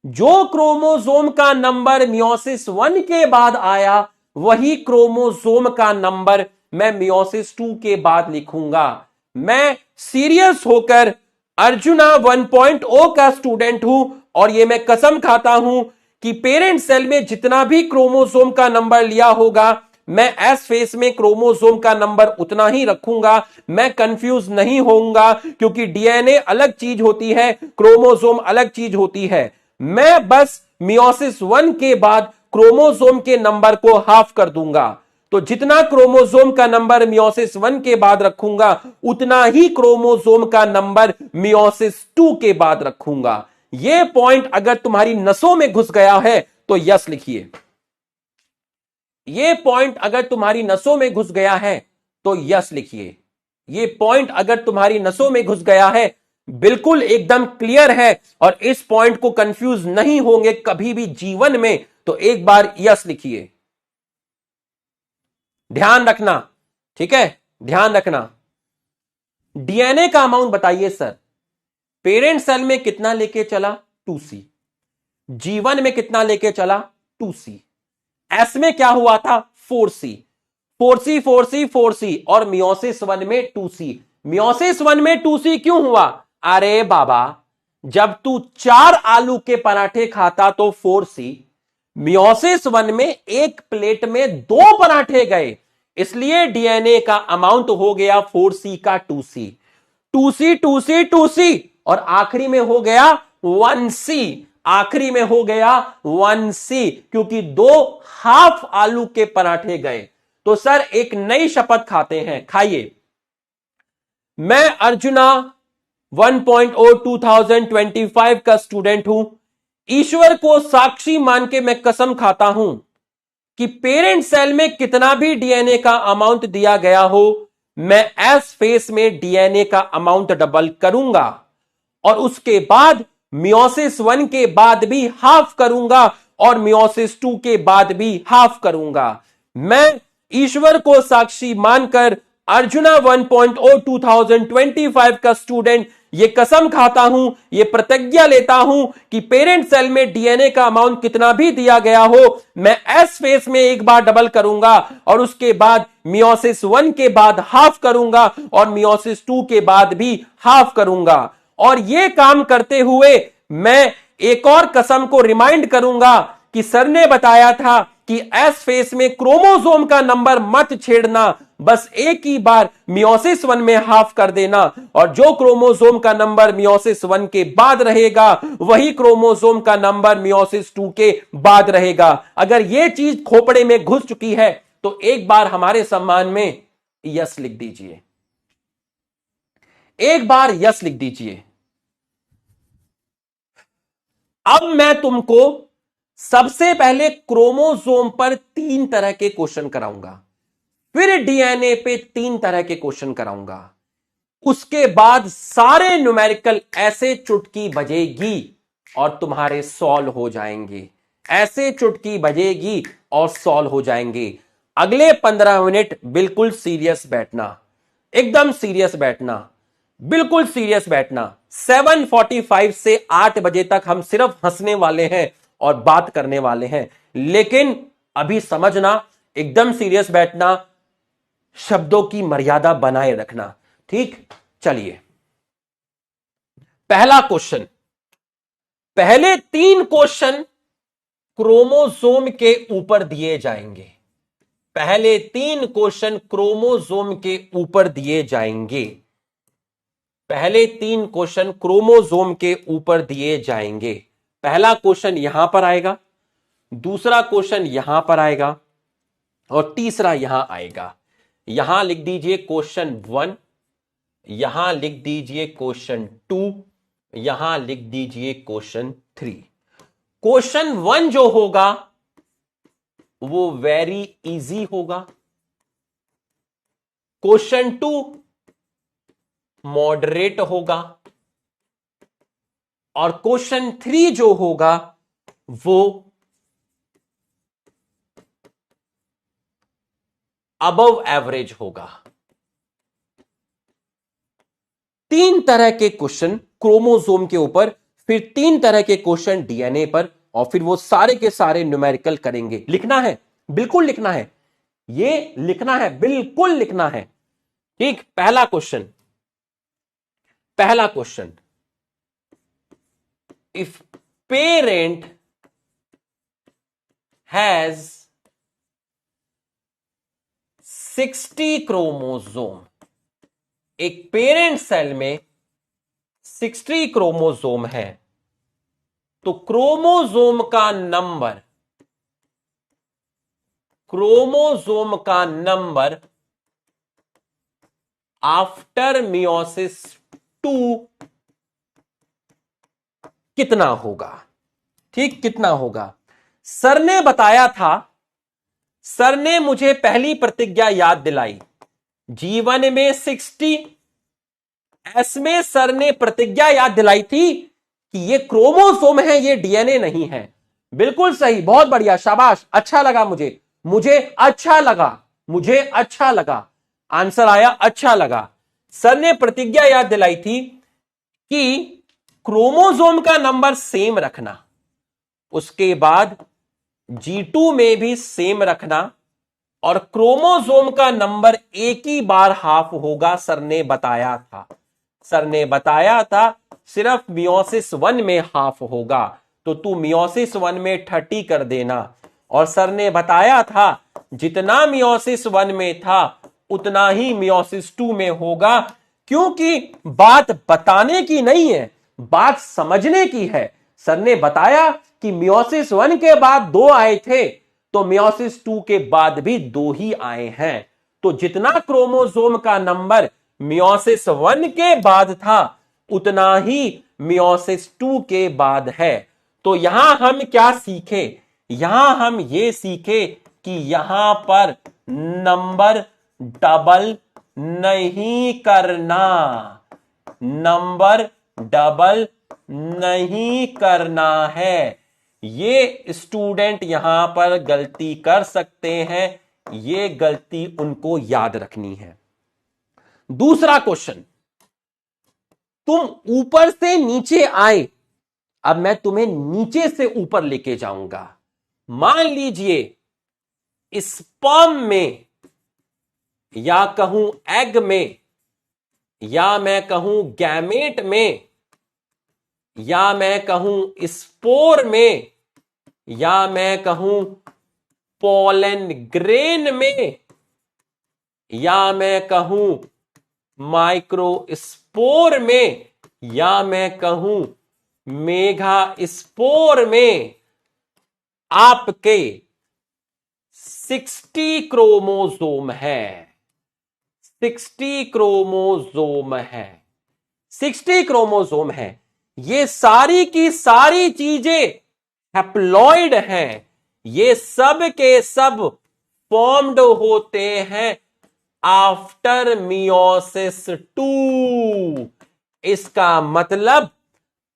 जो क्रोमोसोम का नंबर मियोसिस 1 के बाद आया, वही क्रोमोसोम का नंबर मैं मियोसिस 2 के बाद लिखूंगा। मैं सीरियस होकर अर्जुना 1.0 का स्टूडेंट हूं और यह मैं कसम खाता हूं कि पेरेंट सेल में जितना भी क्रोमोसोम का नंबर लिया होगा, मैं एस फेस में क्रोमोसोम का नंबर उतना ही रखूंगा। मैं कंफ्यूज नहीं होऊंगा, क्योंकि डीएनए अलग चीज होती है, क्रोमोसोम अलग चीज होती है। मैं बस मियोसिस 1 के बाद क्रोमोसोम के नंबर को हाफ कर दूंगा। तो जितना क्रोमोसोम का नंबर मियोसिस 1 के बाद रखूंगा, उतना ही क्रोमोसोम का नंबर मियोसिस 2 के बाद रखूंगा। यह पॉइंट अगर तुम्हारी नसों में घुस गया है तो यस लिखिए। यह पॉइंट अगर तुम्हारी नसों में घुस गया है तो यस लिखिए। यह पॉइंट अगर तुम्हारी नसों में घुस गया है, बिल्कुल एकदम क्लियर है और इस पॉइंट को कंफ्यूज नहीं होंगे कभी भी जीवन में, तो एक बार यस लिखिए। ध्यान रखना, ठीक है, ध्यान रखना। डीएनए का अमाउंट बताइए सर। पेरेंट सेल में कितना लेके चला? 2C। G1 में कितना लेके चला? 2C। एस में क्या हुआ था? 4C। 4C 4C 4C और मियोसिस 1 में 2C। मियोसिस 1 में 2C क्यों हुआ? अरे बाबा, जब तू 4 आलू के पराठे खाता तो 4C, मियोसिस 1 में एक प्लेट में 2 पराठे गए, इसलिए डीएनए का अमाउंट हो गया 4C का 2C। 2C 2C 2C और आखिरी में हो गया 1C। आखिरी में हो गया 1C, क्योंकि 2 हाफ आलू के पराठे गए। तो सर एक नई शपथ खाते हैं, खाइए। मैं अर्जुना 1.0 2025 का स्टूडेंट हूं। ईश्वर को साक्षी मान के मैं कसम खाता हूं कि पेरेंट सेल में कितना भी डीएनए का अमाउंट दिया गया हो, मैं एस फेस में डीएनए का अमाउंट डबल करूंगा और उसके बाद मियोसिस 1 के बाद भी हाफ करूंगा और मियोसिस 2 के बाद भी हाफ करूंगा। मैं ईश्वर को साक्षी मानकर अर्जुना 1.0 2025 का स्टूडेंट ये कसम खाता हूं, ये प्रतिज्ञा लेता हूं कि पेरेंट सेल में डीएनए का अमाउंट कितना भी दिया गया हो, मैं एस फेस में एक बार डबल करूंगा और उसके बाद मियोसिस 1 के बाद हाफ करूंगा और मियोसिस 2 के बाद भी हाफ करूंगा। और यह काम करते हुए मैं एक और कसम को रिमाइंड करूंगा कि सर ने बताया था कि एस फेस में क्रोमोसोम का नंबर मत छेड़ना, बस एक ही बार मियोसिस 1 में हाफ कर देना और जो क्रोमोसोम का नंबर मियोसिस 1 के बाद रहेगा वही क्रोमोसोम का नंबर मियोसिस 2 के बाद रहेगा। अगर यह चीज खोपड़े में घुस चुकी है तो एक बार हमारे सम्मान में यस लिख दीजिए, एक बार यस लिख दीजिए। अब मैं तुमको सबसे पहले क्रोमोसोम पर 3 तरह के क्वेश्चन कराऊंगा, फिर डीएनए पे 3 तरह के क्वेश्चन कराऊंगा, उसके बाद सारे न्यूमेरिकल ऐसे चुटकी बजेगी और तुम्हारे सॉल्व हो जाएंगे, ऐसे चुटकी बजेगी और सॉल्व हो जाएंगे। अगले 15 मिनट बिल्कुल सीरियस बैठना, एकदम सीरियस बैठना, बिल्कुल सीरियस बैठना। 7:45 से 8 बजे तक हम सिर्फ हंसने वाले हैं और बात करने वाले हैं, लेकिन अभी समझना, एकदम सीरियस बैठना, शब्दों की मर्यादा बनाए रखना, ठीक। चलिए पहला क्वेश्चन, पहले 3 क्वेश्चन क्रोमोसोम के ऊपर दिए जाएंगे, पहले 3 क्वेश्चन क्रोमोसोम के ऊपर दिए जाएंगे, पहले 3 क्वेश्चन क्रोमोसोम के ऊपर दिए जाएंगे। पहला क्वेश्चन यहां पर आएगा, दूसरा क्वेश्चन यहां पर आएगा और तीसरा यहां आएगा। यहां लिख दीजिए क्वेश्चन 1, यहां लिख दीजिए क्वेश्चन 2, यहां लिख दीजिए क्वेश्चन 3। क्वेश्चन 1 जो होगा वो वेरी इजी होगा, क्वेश्चन 2 मॉडरेट होगा और क्वेश्चन 3 जो होगा वो अबव एवरेज होगा। 3 तरह के क्वेश्चन क्रोमोसोम के ऊपर, फिर 3 तरह के क्वेश्चन डीएनए पर, और फिर वो सारे के सारे न्यूमेरिकल करेंगे। लिखना है, बिल्कुल लिखना है, ये लिखना है, बिल्कुल लिखना है, ठीक। पहला क्वेश्चन, पहला question, if parent has 60 chromosome, एक पेरेंट सेल में 60 क्रोमोसोम है, तो क्रोमोसोम का नंबर, क्रोमोसोम का नंबर आफ्टर मियोसिस 2 कितना होगा, ठीक, कितना होगा। सर ने बताया था, सर ने मुझे पहली प्रतिज्ञा याद दिलाई, जीवन में 60, इसमें सर ने प्रतिज्ञा याद दिलाई थी कि ये क्रोमोसोम है, ये डीएनए नहीं है। बिल्कुल सही, बहुत बढ़िया, शाबाश, अच्छा लगा मुझे, मुझे अच्छा लगा, मुझे अच्छा लगा, आंसर आया, अच्छा लगा। सर ने प्रतिज्ञा याद दिलाई थी कि क्रोमोसोम का नंबर सेम रखना, उसके बाद G2 में भी सेम रखना, और क्रोमोसोम का नंबर एक ही बार हाफ होगा, सर ने बताया था, सर ने बताया था सिर्फ मियोसिस 1 में हाफ होगा, तो तू मियोसिस 1 में 30 कर देना। और सर ने बताया था जितना मियोसिस 1 में था उतना ही मियोसिस 2 में होगा, क्योंकि बात बताने की नहीं है, बात समझने की है। सर ने बताया कि मियोसिस 1 के बाद 2 आए थे, तो मियोसिस 2 के बाद भी 2 ही आए हैं, तो जितना क्रोमोसोम का नंबर मियोसिस 1 के बाद था उतना ही मियोसिस 2 के बाद है। तो यहां हम क्या सीखे, यहां हम ये सीखे कि यहां पर नंबर डबल नहीं करना, नंबर डबल नहीं करना है। ये स्टूडेंट यहां पर गलती कर सकते हैं, ये गलती उनको याद रखनी है। दूसरा क्वेश्चन, तुम ऊपर से नीचे आए, अब मैं तुम्हें नीचे से ऊपर लेके जाऊंगा। मान लीजिए स्पर्म में, या कहूं एग में, या मैं कहूं गैमेट में, या मैं कहूं स्पोर में, या मैं कहूं पोलन ग्रेन में, या मैं कहूं माइक्रोस्पोर में, या मैं कहूं मेगा स्पोर में आपके 60 क्रोमोसोम है। 60 क्रोमोसोम है। 60 क्रोमोसोम है। ये सारी की सारी चीजें हैप्लॉइड हैं। ये सब के सब फॉर्म्ड होते हैं आफ्टर मियोसिस 2। इसका मतलब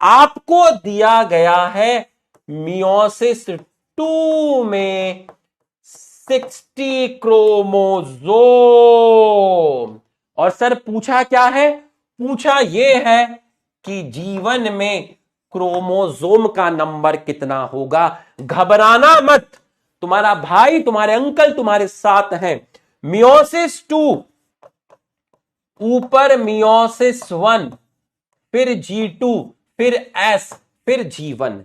आपको दिया गया है मियोसिस 2 में 60 क्रोमोसोम। और सर पूछा क्या है? पूछा यह है कि जीवन में क्रोमोसोम का नंबर कितना होगा। घबराना मत, तुम्हारा भाई तुम्हारे अंकल तुम्हारे साथ हैं। मियोसिस 2, ऊपर मियोसिस 1, फिर G2, फिर S, फिर G1।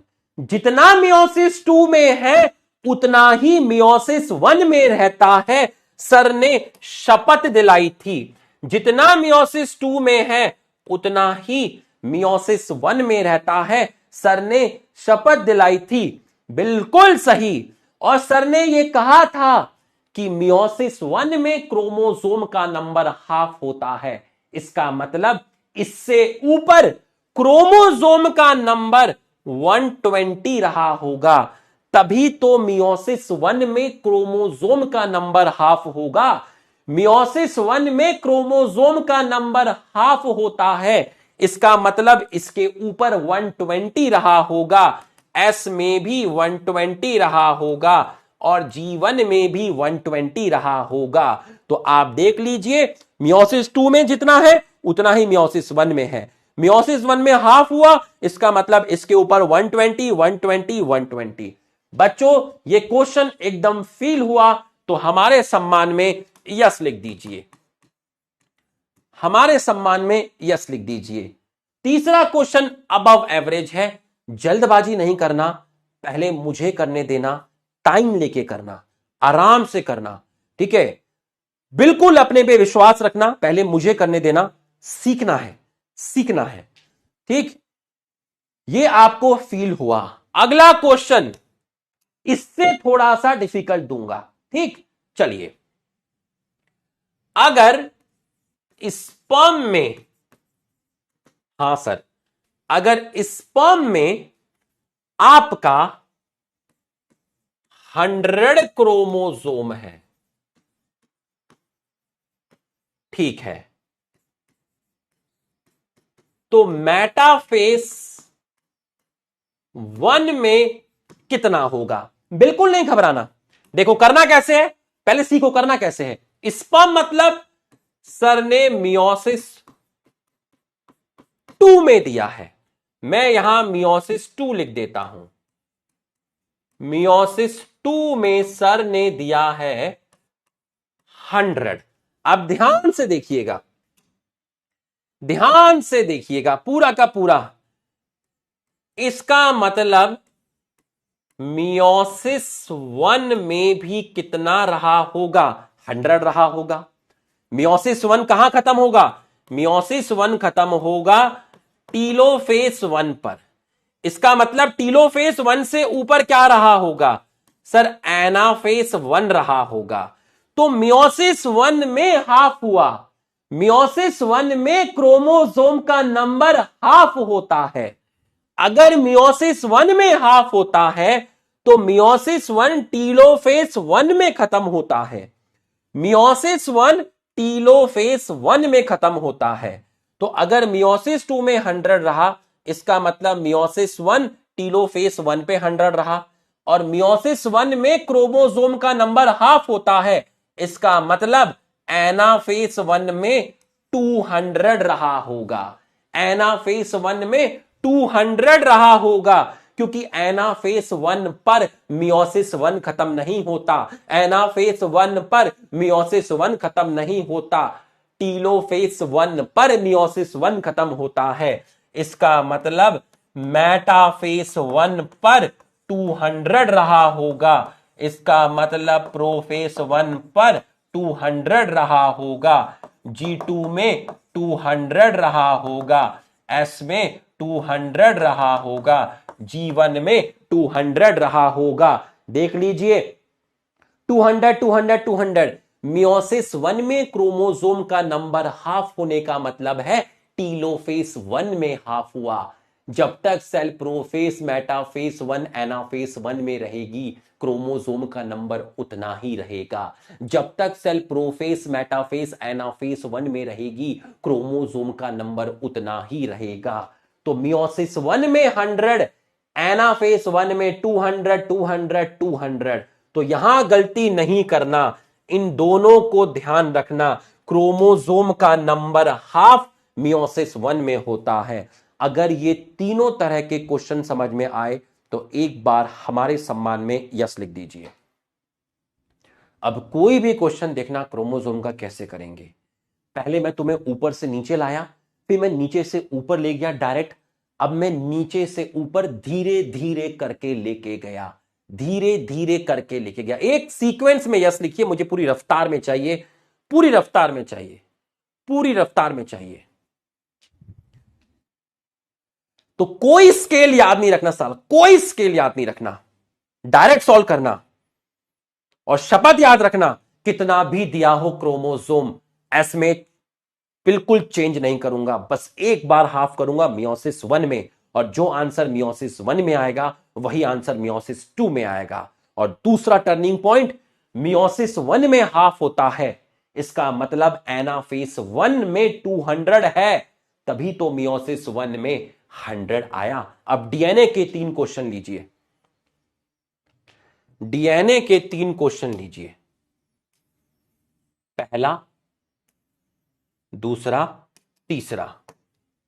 जितना मियोसिस 2 में है उतना ही मियोसिस 1 में रहता है। सर ने शपथ दिलाई थी। जितना मियोसिस 2 में है उतना ही मियोसिस 1 में रहता है। सर ने शपथ दिलाई थी। बिल्कुल सही। और सर ने यह कहा था कि मियोसिस 1 में क्रोमोसोम का नंबर हाफ होता है। इसका मतलब इससे ऊपर क्रोमोसोम का नंबर 120 रहा होगा, तभी तो मियोसिस 1 में क्रोमोसोम का नंबर हाफ होगा। मियोसिस 1 में क्रोमोसोम का नंबर हाफ होता है। इसका मतलब इसके ऊपर 120 रहा होगा, एस में भी 120 रहा होगा और G1 में भी 120 रहा होगा। तो आप देख लीजिए मियोसिस 2 में जितना है उतना ही मियोसिस 1 में है। मियोसिस 1 में हाफ हुआ, इसका मतलब इसके ऊपर 120 120 120। बच्चों ये क्वेश्चन एकदम फील हुआ तो हमारे सम्मान में यस लिख दीजिए। हमारे सम्मान में यस लिख दीजिए। तीसरा क्वेश्चन अबव एवरेज है। जल्दबाजी नहीं करना, पहले मुझे करने देना, टाइम लेके करना, आराम से करना, ठीक है। बिल्कुल अपने पे विश्वास रखना, पहले मुझे करने देना। सीखना है, सीखना है, ठीक। ये आपको फील हुआ। अगला क्वेश्चन इससे थोड़ा सा डिफिकल्ट दूंगा, ठीक। चलिए, अगर स्पर्म में, हां सर, अगर स्पर्म में आपका 100 क्रोमोसोम है, ठीक है, तो मेटाफेस 1 में कितना होगा? बिल्कुल नहीं घबराना। देखो करना कैसे है, पहले सीखो करना कैसे है। स्पर्म मतलब सर ने मियोसिस 2 में दिया है, मैं यहां मियोसिस 2 लिख देता हूं। मियोसिस 2 में सर ने दिया है 100। अब ध्यान से देखिएगा, ध्यान से देखिएगा पूरा का पूरा। इसका मतलब मियोसिस 1 में भी कितना रहा होगा? 100 रहा होगा। मियोसिस 1 कहां खत्म होगा? मियोसिस 1 खत्म होगा टीलोफेस 1 पर। इसका मतलब टीलोफेस 1 से ऊपर क्या रहा होगा? सर एनाफेस 1 रहा होगा। तो मियोसिस 1 में हाफ हुआ। मियोसिस 1 में क्रोमोसोम का नंबर हाफ होता है। अगर मियोसिस 1 में हाफ होता है तो मियोसिस 1 टीलोफेस 1 में खत्म होता है। मियोसिस 1 टीलोफेस 1 में खत्म होता है। तो अगर मियोसिस 2 में 100 रहा, इसका मतलब मियोसिस 1 टीलोफेस 1 पे 100 रहा। और मियोसिस 1 में क्रोमोसोम का नंबर हाफ होता है, इसका मतलब एनाफेस 1 में 200 रहा होगा। एनाफेस 1 में 200 रहा होगा, क्योंकि एनाफेस 1 पर मियोसिस 1 खत्म नहीं होता। एनाफेस 1 पर मियोसिस 1 खत्म नहीं होता, टीलोफेस 1 पर मियोसिस 1 खत्म होता है। इसका मतलब मेटाफेस 1 पर 200 रहा होगा। इसका मतलब प्रोफेस 1 पर 200 रहा होगा, G2 में 200 रहा होगा, S में 200 रहा होगा, G1 में 200 रहा होगा। देख लीजिए 200 200 200। मियोसिस 1 में क्रोमोसोम का नंबर हाफ होने का मतलब है टीलोफेस 1 में हाफ हुआ। जब तक सेल प्रोफेस, मेटाफेस 1, एनाफेस 1 में रहेगी, क्रोमोसोम का नंबर उतना ही रहेगा। जब तक सेल प्रोफेस, मेटाफेस, एनाफेस 1 में रहेगी, क्रोमोसोम का नंबर उतना ही रहेगा। तो मियोसिस 1 में 100, एनाफेस 1 में 200 200 200। तो यहां गलती नहीं करना, इन दोनों को ध्यान रखना। क्रोमोसोम का नंबर हाफ मियोसिस 1 में होता है। अगर ये तीनों तरह के क्वेश्चन समझ में आए तो एक बार हमारे सम्मान में यस लिख दीजिए। अब कोई भी क्वेश्चन देखना क्रोमोसोम का कैसे करेंगे। पहले मैं तुम्हें ऊपर से नीचे लाया, फिर मैं नीचे से ऊपर ले गया डायरेक्ट। अब मैं नीचे से ऊपर धीरे धीरे करके लेके गया, धीरे धीरे करके लेके गया। एक सीक्वेंस में यस लिखिए, मुझे पूरी रफ्तार में चाहिए, पूरी रफ्तार में चाहिए, पूरी रफ्तार में चाहिए। तो कोई स्केल याद नहीं रखना साला, कोई स्केल याद नहीं रखना, डायरेक्ट सॉल्व करना। और शपथ याद रखना, कितना भी दिया हो क्रोमोसोम, एस में बिल्कुल चेंज नहीं करूंगा, बस एक बार हाफ करूंगा मियोसिस 1 में, और जो आंसर मियोसिस 1 में आएगा वही आंसर मियोसिस 2 में आएगा। और दूसरा टर्निंग पॉइंट, मियोसिस 1 में हाफ होता है, इसका मतलब एनाफेस 1 में 200 है, तभी तो मियोसिस 1 में 100 आया। अब डीएनए के 3 क्वेश्चन लीजिए, डीएनए के 3 क्वेश्चन लीजिए। पहला, दूसरा, तीसरा।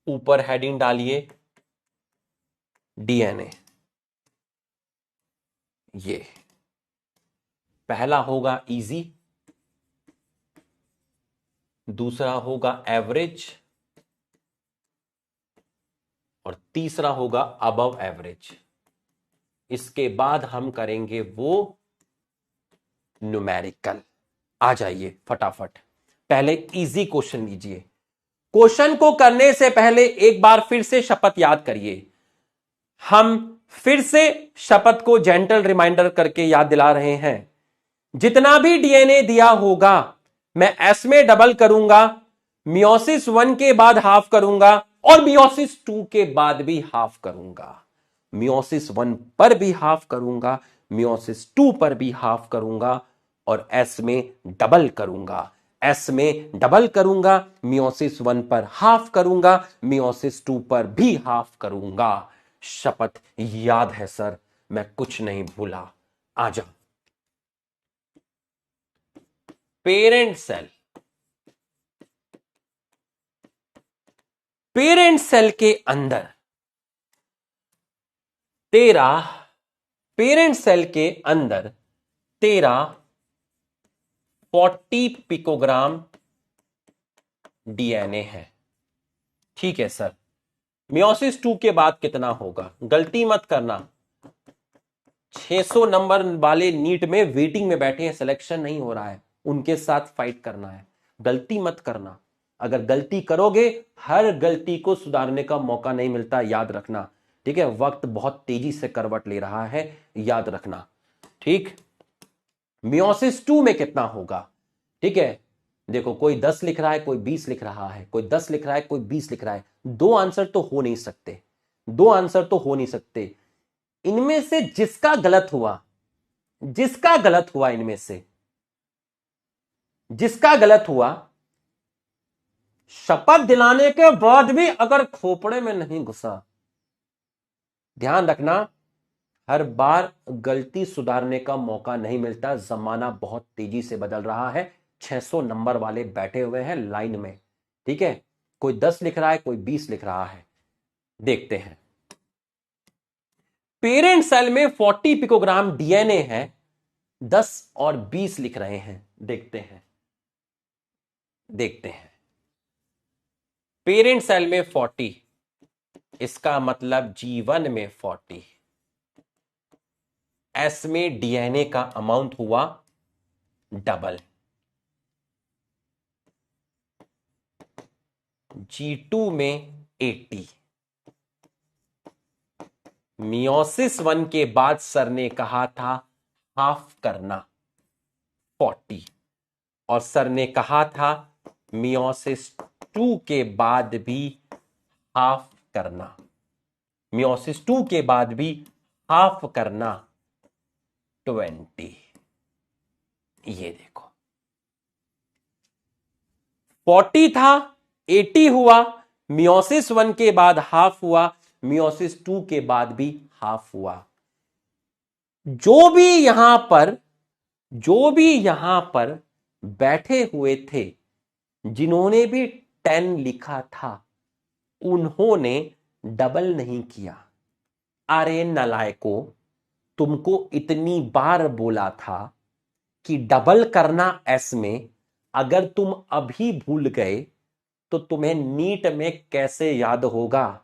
ऊपर हेडिंग डालिए डीएनए। ये पहला होगा इजी, दूसरा होगा एवरेज, और तीसरा होगा अबव एवरेज। इसके बाद हम करेंगे वो न्यूमेरिकल। आ जाइए फटाफट, पहले इजी क्वेश्चन लीजिए। क्वेश्चन को करने से पहले एक बार फिर से शपथ याद करिए। हम फिर से शपथ को जेंटल रिमाइंडर करके याद दिला रहे हैं। जितना भी डीएनए दिया होगा मैं एस में डबल करूंगा, मियोसिस 1 के बाद हाफ करूंगा, और मियोसिस 2 के बाद भी हाफ करूंगा। मियोसिस 1 पर भी हाफ करूंगा, मियोसिस 2 पर भी हाफ करूंगा, और एस में डबल करूंगा। एस में डबल करूंगा, मियोसिस 1 पर हाफ करूंगा, मियोसिस 2 पर भी हाफ करूंगा। शपथ याद है सर, मैं कुछ नहीं भूला। आ जा। पेरेंट सेल, पेरेंट सेल के अंदर तेरा, पेरेंट सेल के अंदर तेरा 40 पिकोग्राम डीएनए है। ठीक है सर, मियोसिस 2 के बाद कितना होगा? गलती मत करना, 600 नंबर वाले नीट में वेटिंग में बैठे हैं, सिलेक्शन नहीं हो रहा है, उनके साथ फाइट करना है। गलती मत करना, अगर गलती करोगे हर गलती को सुधारने का मौका नहीं मिलता, याद रखना। ठीक है, वक्त बहुत तेजी से करवट ले रहा है, याद रखना। ठीक, मियोसिस 2 में कितना होगा? ठीक है, देखो कोई 10 लिख रहा है, कोई 20 लिख रहा है, कोई 10 लिख रहा है, कोई 20 लिख रहा है। दो आंसर तो हो नहीं सकते, दो आंसर तो हो नहीं सकते। इनमें से जिसका गलत हुआ, जिसका गलत हुआ, इनमें से जिसका गलत हुआ, शपथ दिलाने के बाद भी अगर खोपड़े में नहीं घुसा, ध्यान रखना, हर बार गलती सुधारने का मौका नहीं मिलता। जमाना बहुत तेजी से बदल रहा है, 600 नंबर वाले बैठे हुए हैं लाइन में। ठीक है, कोई 10 लिख रहा है, कोई 20 लिख रहा है। देखते हैं, पेरेंट सेल में 40 पिकोग्राम डीएनए है, 10 और 20 लिख रहे हैं। देखते हैं, देखते हैं। पेरेंट सेल में 40, इसका मतलब G1 में 40। एस में डीएनए का अमाउंट हुआ डबल, G2 में 80। मियोसिस 1 के बाद सर ने कहा था हाफ करना 40, और सर ने कहा था मियोसिस 2 के बाद भी हाफ करना, मियोसिस 2 के बाद भी हाफ करना 20। ये देखो 40 था, 80 हुआ, मियोसिस 1 के बाद हाफ हुआ, मियोसिस 2 के बाद भी हाफ हुआ। जो भी यहां पर बैठे हुए थे, जिन्होंने भी 10 लिखा था, उन्होंने डबल नहीं किया। अरे नलायको, तुमको इतनी बार बोला था कि डबल करना एस में, अगर तुम अभी भूल गए तो तुम्हें नीट में कैसे याद होगा?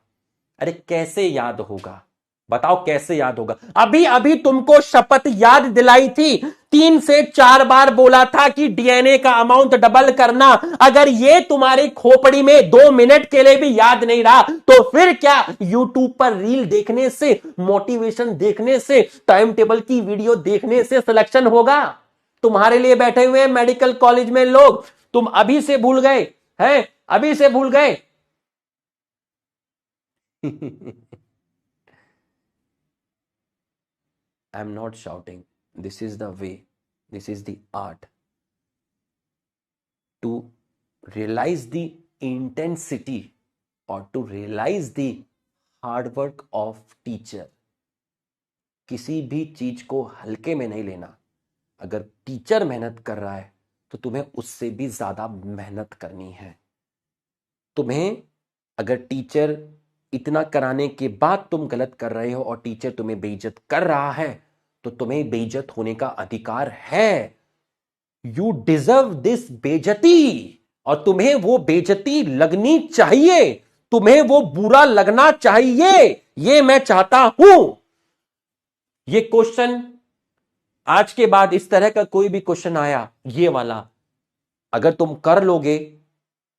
अरे कैसे याद होगा? बताओ कैसे याद होगा? अभी अभी तुमको शपथ याद दिलाई थी, 3 से 4 बार बोला था कि डीएनए का अमाउंट डबल करना। अगर ये तुम्हारी खोपड़ी में 2 मिनट के लिए भी याद नहीं रहा तो फिर क्या यूट्यूब पर रील देखने से, मोटिवेशन देखने से, टाइम टेबल की वीडियो देखने से सिलेक्शन होगा? तुम्हारे लिए बैठे हुए हैं मेडिकल कॉलेज में लोग, तुम अभी से भूल गए हैं, अभी से भूल गए। I am not shouting. This is the way. This is the art. To realize the intensity or to realize the hard work of teacher. किसी भी चीज को हल्के में नहीं लेना। अगर टीचर मेहनत कर रहा है तो तुम्हें उससे भी ज्यादा मेहनत करनी है। तुम्हें अगर टीचर इतना कराने के बाद तुम गलत कर रहे हो और टीचर तुम्हें बेइज्जत कर रहा है तो तुम्हें बेइज्जत होने का अधिकार है। यू डिजर्व दिस बेइज्जती, और तुम्हें वो बेइज्जती लगनी चाहिए, तुम्हें वो बुरा लगना चाहिए। ये मैं चाहता हूं। ये क्वेश्चन आज के बाद इस तरह का कोई भी क्वेश्चन आया, ये वाला, अगर तुम कर लोगे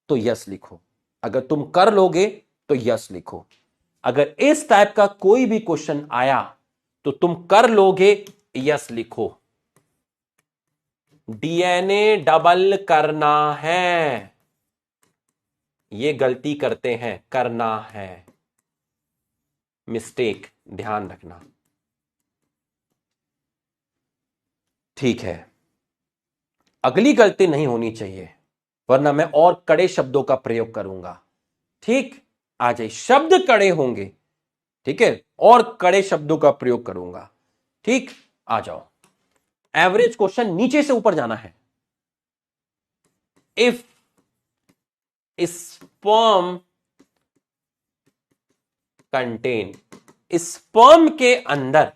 तो यस लिखो, अगर तुम कर लोगे तो यस लिखो। अगर इस टाइप का कोई भी क्वेश्चन आया तो तुम कर लोगे, यस लिखो। डीएनए डबल करना है, ये गलती करते हैं, करना है, मिस्टेक, ध्यान रखना। ठीक है, अगली गलती नहीं होनी चाहिए, वरना मैं और कड़े शब्दों का प्रयोग करूंगा। ठीक, आ जाइए, शब्द कड़े होंगे, ठीक है, और कड़े शब्दों का प्रयोग करूंगा। ठीक, आ जाओ। एवरेज क्वेश्चन, नीचे से ऊपर जाना है। इफ स्पर्म कंटेन, स्पर्म के अंदर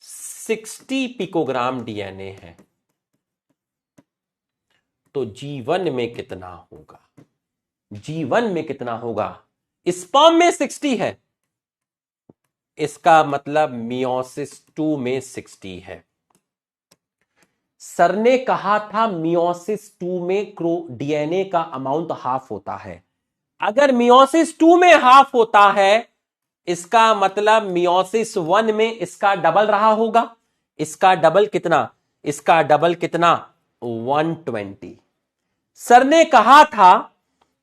60 पिकोग्राम डीएनए है तो जीवन में कितना होगा? जीवन में कितना होगा? स्पर्म में 60 है, इसका मतलब मियोसिस 2 में 60 है। सर ने कहा था मियोसिस 2 में डीएनए का अमाउंट हाफ होता है। अगर मियोसिस 2 में हाफ होता है, इसका मतलब मियोसिस 1 में इसका डबल रहा होगा। इसका डबल कितना? इसका डबल कितना? 120। सर ने कहा था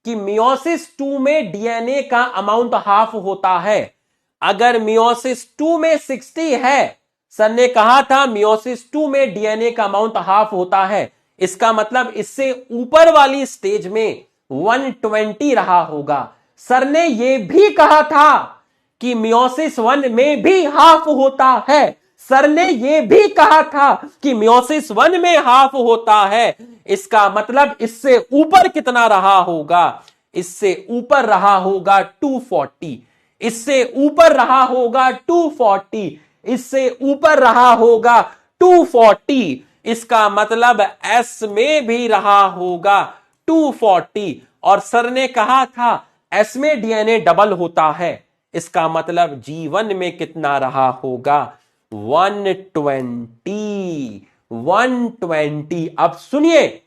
कि मियोसिस 2 में डीएनए का अमाउंट हाफ होता है। अगर मियोसिस 2 में 60 है, सर ने कहा था मियोसिस 2 में डीएनए का अमाउंट हाफ होता है, इसका मतलब इससे ऊपर वाली स्टेज में 120 रहा होगा। सर ने यह भी कहा था कि मियोसिस 1 में भी हाफ होता है। सर ने यह भी कहा था कि मियोसिस 1 में हाफ होता है, इसका मतलब इससे ऊपर कितना रहा होगा? इससे ऊपर रहा होगा 240, इससे ऊपर रहा होगा 240, इससे ऊपर रहा होगा 240। इसका मतलब एस में भी रहा होगा 240। और सर ने कहा था एस में डीएनए डबल होता है, इसका मतलब जीवन में कितना रहा होगा? 120। 120। अब सुनिए,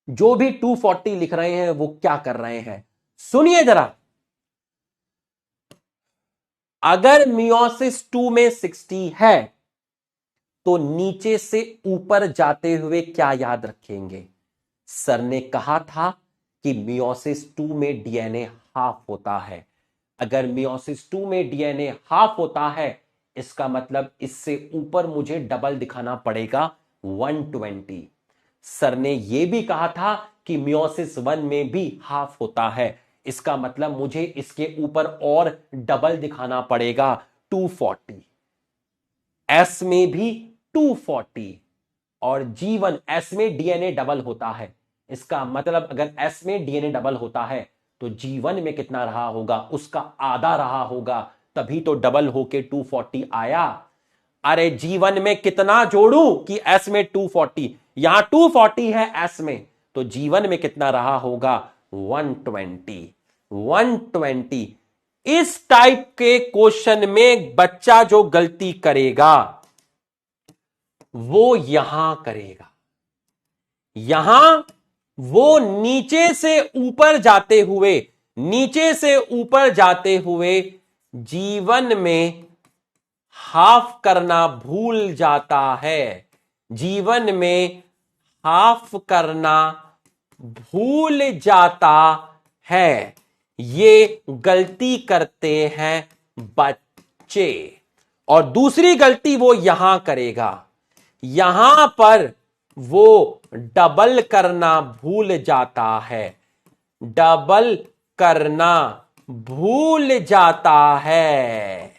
जो भी 240 लिख रहे हैं वो क्या कर रहे हैं, सुनिए जरा। अगर मियोसिस 2 में 60 है तो नीचे से ऊपर जाते हुए क्या याद रखेंगे? सर ने कहा था कि मियोसिस 2 में डीएनए हाफ होता है। अगर मियोसिस 2 में डीएनए हाफ होता है, इसका मतलब इससे ऊपर मुझे डबल दिखाना पड़ेगा 120। सर ने यह भी कहा था कि मियोसिस 1 में भी हाफ होता है, इसका मतलब मुझे इसके ऊपर और डबल दिखाना पड़ेगा 240। एस में भी 240 और G1 एस में डीएनए डबल होता है, इसका मतलब अगर एस में डीएनए डबल होता है तो G1 में कितना रहा होगा, उसका आधा रहा होगा, तभी तो डबल होके 240 आया। अरे G1 में कितना जोड़ू कि एस में 240, यहां 240 है एस में, तो G1 में कितना रहा होगा 120। 120 इस टाइप के क्वेश्चन में बच्चा जो गलती करेगा वो यहां करेगा, यहां वो नीचे से ऊपर जाते हुए, नीचे से ऊपर जाते हुए जीवन में हाफ करना भूल जाता है, जीवन में हाफ करना भूल जाता है। ये गलती करते हैं बच्चे। और दूसरी गलती वो यहां करेगा, यहां पर वो डबल करना भूल जाता है, डबल करना भूल जाता है।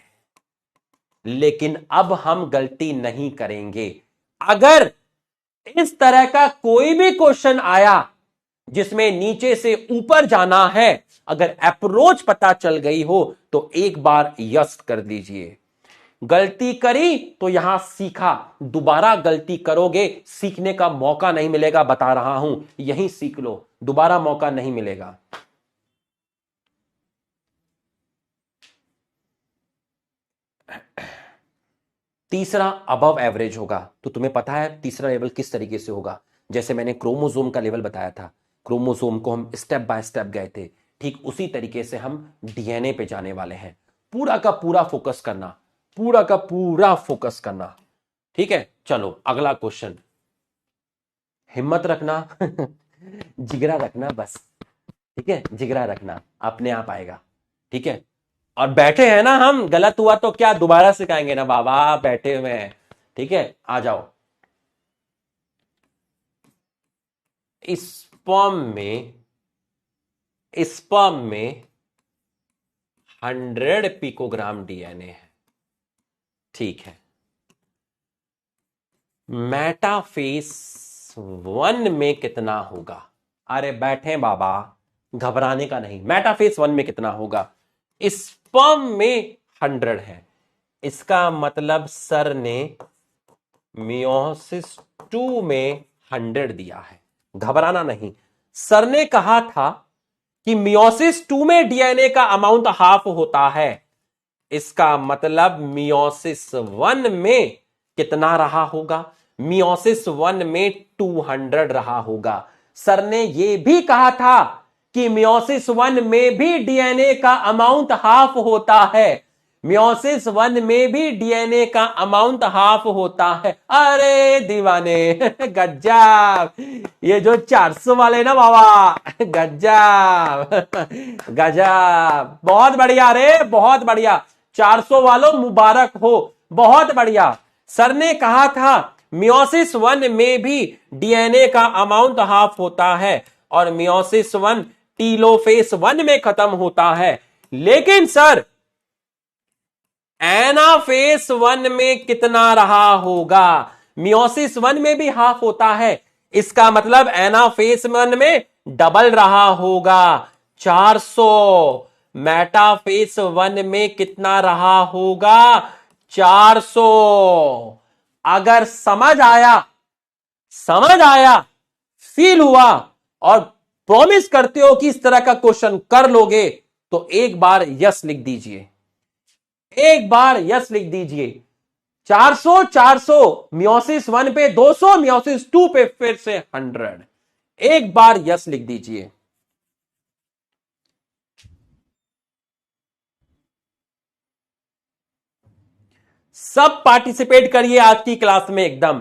लेकिन अब हम गलती नहीं करेंगे। अगर इस तरह का कोई भी क्वेश्चन आया जिसमें नीचे से ऊपर जाना है, अगर अप्रोच पता चल गई हो तो एक बार यस कर दीजिए। गलती करी तो यहां सीखा, दोबारा गलती करोगे सीखने का मौका नहीं मिलेगा, बता रहा हूं, यहीं सीख लो, दोबारा मौका नहीं मिलेगा। तीसरा अबव एवरेज होगा, तो तुम्हें पता है तीसरा लेवल किस तरीके से होगा। जैसे मैंने क्रोमोसोम का लेवल बताया था, क्रोमोसोम को हम स्टेप बाय स्टेप गए थे, ठीक उसी तरीके से हम डीएनए पे जाने वाले हैं। पूरा का पूरा फोकस करना, पूरा का पूरा फोकस करना, ठीक है। चलो अगला क्वेश्चन, हिम्मत रखना जिगरा रखना बस, ठीक है, जिगरा रखना, अपने आप आएगा, ठीक है। और बैठे हैं ना हम, गलत हुआ तो क्या दोबारा सिखाएंगे ना बाबा, बैठे हुए हैं, ठीक है। आ जाओ। स्पर्म में 100 पिकोग्राम डीएनए है, ठीक है। मेटाफेस 1 में कितना होगा? अरे बैठे बाबा, घबराने का नहीं। मेटाफेस 1 में कितना होगा? स्पर्म में 100 है, इसका मतलब सर ने मियोसिस 2 में 100 दिया है। घबराना नहीं, सर ने कहा था कि मियोसिस 2 में डीएनए का अमाउंट हाफ होता है, इसका मतलब मियोसिस 1 में कितना रहा होगा? मियोसिस 1 में 200 रहा होगा। सर ने यह भी कहा था कि मियोसिस 1 में भी डीएनए का अमाउंट हाफ होता है, मियोसिस 1 में भी डीएनए का अमाउंट हाफ होता है। अरे दीवाने गज्जाब, ये जो 400 वाले ना बाबा, गज्जाब गजब, बहुत बढ़िया रे, बहुत बढ़िया। 400 वालों मुबारक हो, बहुत बढ़िया। सर ने कहा था मियोसिस 1 में भी डीएनए का अमाउंट हाफ होता है और मियोसिस 1 टीलोफेस 1 में खत्म होता है। लेकिन सर एनाफेस 1 में कितना रहा होगा? मियोसिस 1 में भी हाफ होता है, इसका मतलब एनाफेस 1 में डबल रहा होगा, 400। मेटाफेस 1 में कितना रहा होगा? 400। अगर समझ आया, फील हुआ और प्रॉमिस करते हो कि इस तरह का क्वेश्चन कर लोगे तो एक बार यस लिख दीजिए, एक बार यस लिख दीजिए। 400 400, मियोसिस 1 पे 200, मियोसिस 2 पे फिर से 100। एक बार यस लिख दीजिए। सब पार्टिसिपेट करिए आज की क्लास में एकदम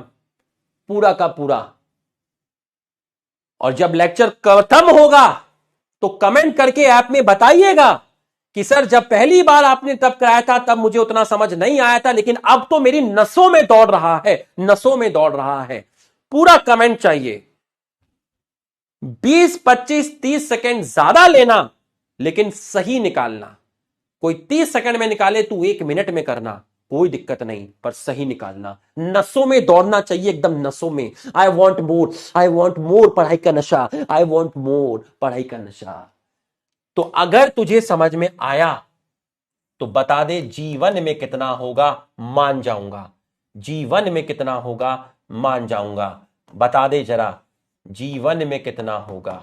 पूरा का पूरा। और जब लेक्चर खत्म होगा तो कमेंट करके ऐप में बताइएगा कि सर जब पहली बार आपने तब कराया था तब मुझे उतना समझ नहीं आया था, लेकिन अब तो मेरी नसों में दौड़ रहा है, नसों में दौड़ रहा है। पूरा कमेंट चाहिए। 20, 25, 30 सेकंड ज्यादा लेना, लेकिन सही निकालना। कोई 30 सेकंड में निकाले तू 1 मिनट में करना, कोई दिक्कत नहीं, पर सही निकालना। नसों में दौड़ना चाहिए, एकदम नसों में। I want more, I want more पढ़ाई का नशा, आई वॉन्ट मोर पढ़ाई का नशा। तो अगर तुझे समझ में आया तो बता दे जीवन में कितना होगा, मान जाऊंगा। जीवन में कितना होगा, मान जाऊंगा। बता दे जरा, जीवन में कितना होगा,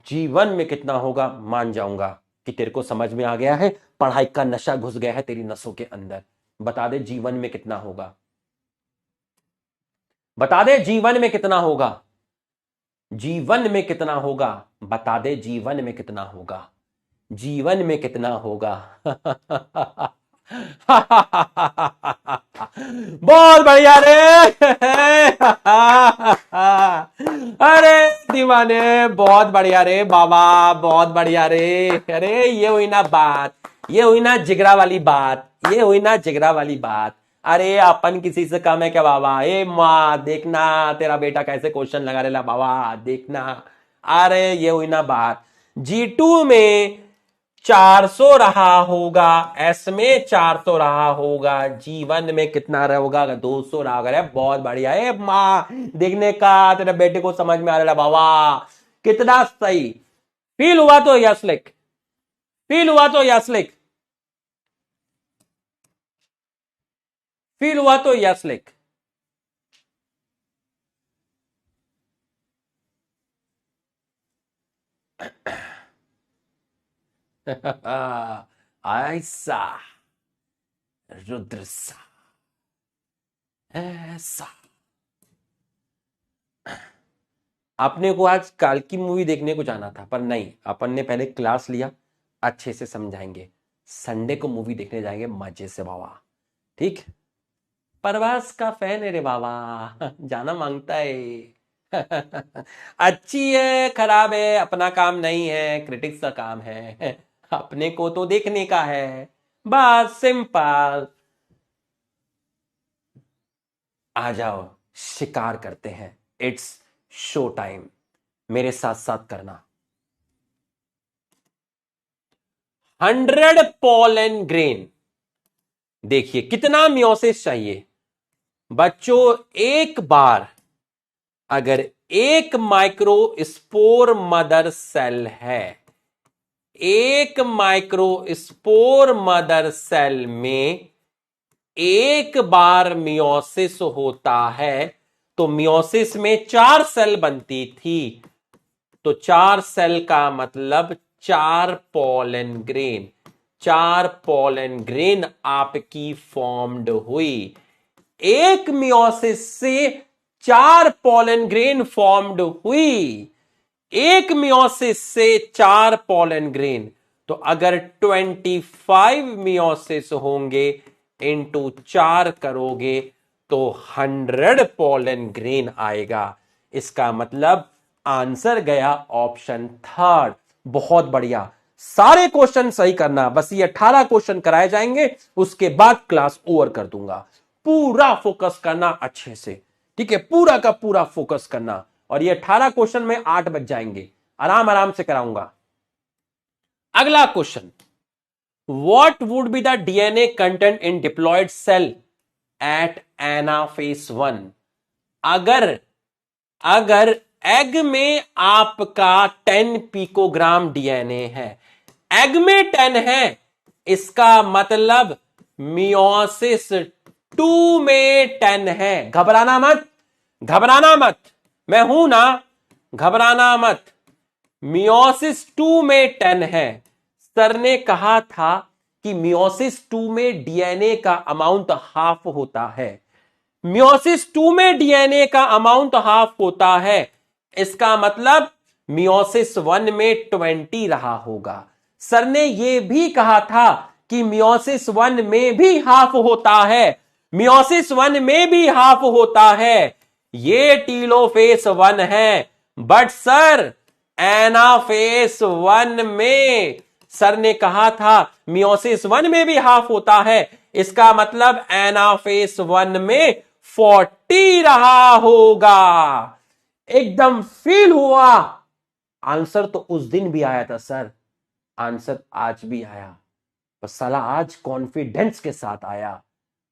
जीवन में कितना होगा, मान जाऊंगा कि तेरे को समझ में आ गया है, पढ़ाई का नशा घुस गया है तेरी नसों के अंदर। बता दे जीवन में कितना होगा, बता दे जीवन में कितना होगा, जीवन में कितना होगा, बता दे जीवन में कितना होगा, जीवन में कितना होगा। बहुत बढ़िया रे। अरे दीवाने, बहुत बढ़िया रे बाबा, बहुत बढ़िया रे। अरे ये हुई ना बात, ये हुई ना जिगरा वाली बात, ये हुई ना जिगरा वाली बात। अरे अपन किसी से कम है क्या बाबा? ए माँ देखना तेरा बेटा कैसे क्वेश्चन लगा रेला बाबा, देखना। अरे ये हुई ना बात। G2 में 400 रहा होगा, एस में 400 रहा होगा, जीवन में कितना रहेगा? 200 रहा होगा। बहुत बढ़िया है माँ, देखने का तेरे बेटे को समझ में आ रहा है बाबा, कितना सही। फील हुआ तो यस लिख, फील हुआ तो यस लिख, फील हुआ तो यस लिख। ऐसा रुद्र सा, ऐसा। अपने को आज काल की मूवी देखने को जाना था, पर नहीं, अपन ने पहले क्लास लिया, अच्छे से समझाएंगे। संडे को मूवी देखने जाएंगे मजे से बाबा, ठीक। प्रभास का फैन है रे बाबा, जाना मांगता है। अच्छी है खराब है अपना काम नहीं है, क्रिटिक्स का काम है। अपने को तो देखने का है, बस सिंपल। आ जाओ शिकार करते हैं, इट्स शो टाइम। मेरे साथ साथ करना। 100 पोलन ग्रेन, देखिए कितना मियोसिस चाहिए बच्चों। एक बार अगर एक माइक्रोस्पोर मदर सेल है, एक माइक्रोस्पोर मदर सेल में एक बार मियोसिस होता है, तो मियोसिस में 4 सेल बनती थी, तो 4 सेल का मतलब 4 पोलन ग्रेन, 4 पोलन ग्रेन आपकी फॉर्म्ड हुई। एक मियोसिस से 4 पोलन ग्रेन फॉर्म्ड हुई, एक मियोसिस से 4 पोलन ग्रेन। तो अगर 25 मियोसिस होंगे इंटू 4 करोगे तो 100 पोलन ग्रेन आएगा। इसका मतलब आंसर गया ऑप्शन थर्ड। बहुत बढ़िया, सारे क्वेश्चन सही करना। बस ये 18 क्वेश्चन कराए जाएंगे, उसके बाद क्लास ओवर कर दूंगा। पूरा फोकस करना अच्छे से, ठीक है, पूरा का पूरा फोकस करना। और ये 18 क्वेश्चन में 8 बज जाएंगे, आराम आराम से कराऊंगा। अगला question, what would be the DNA content in diploid cell at anaphase 1? अगर एग में आपका 10 पिकोग्राम डीएनए है, एग में 10 है, इसका मतलब मियोसिस 2 में 10 है। घबराना मत, घबराना मत, मैं हूं ना, घबराना मत। मियोसिस 2 में 10 है। सर ने कहा था कि मियोसिस 2 में डीएनए का अमाउंट हाफ होता है। मियोसिस 2 में डीएनए का अमाउंट हाफ होता है, इसका मतलब मियोसिस 1 में 20 रहा होगा। सर ने यह भी कहा था कि मियोसिस 1 में भी हाफ होता है, मियोसिस 1 में भी हाफ होता है। ये टीलोफेस 1 है, बट सर एनाफेस 1 में सर ने कहा था मियोसिस 1 में भी हाफ होता है, इसका मतलब एनाफेस 1 में 40 रहा होगा। एकदम फील हुआ। आंसर तो उस दिन भी आया था सर, आंसर आज भी आया, पर साला आज कॉन्फिडेंस के साथ आया।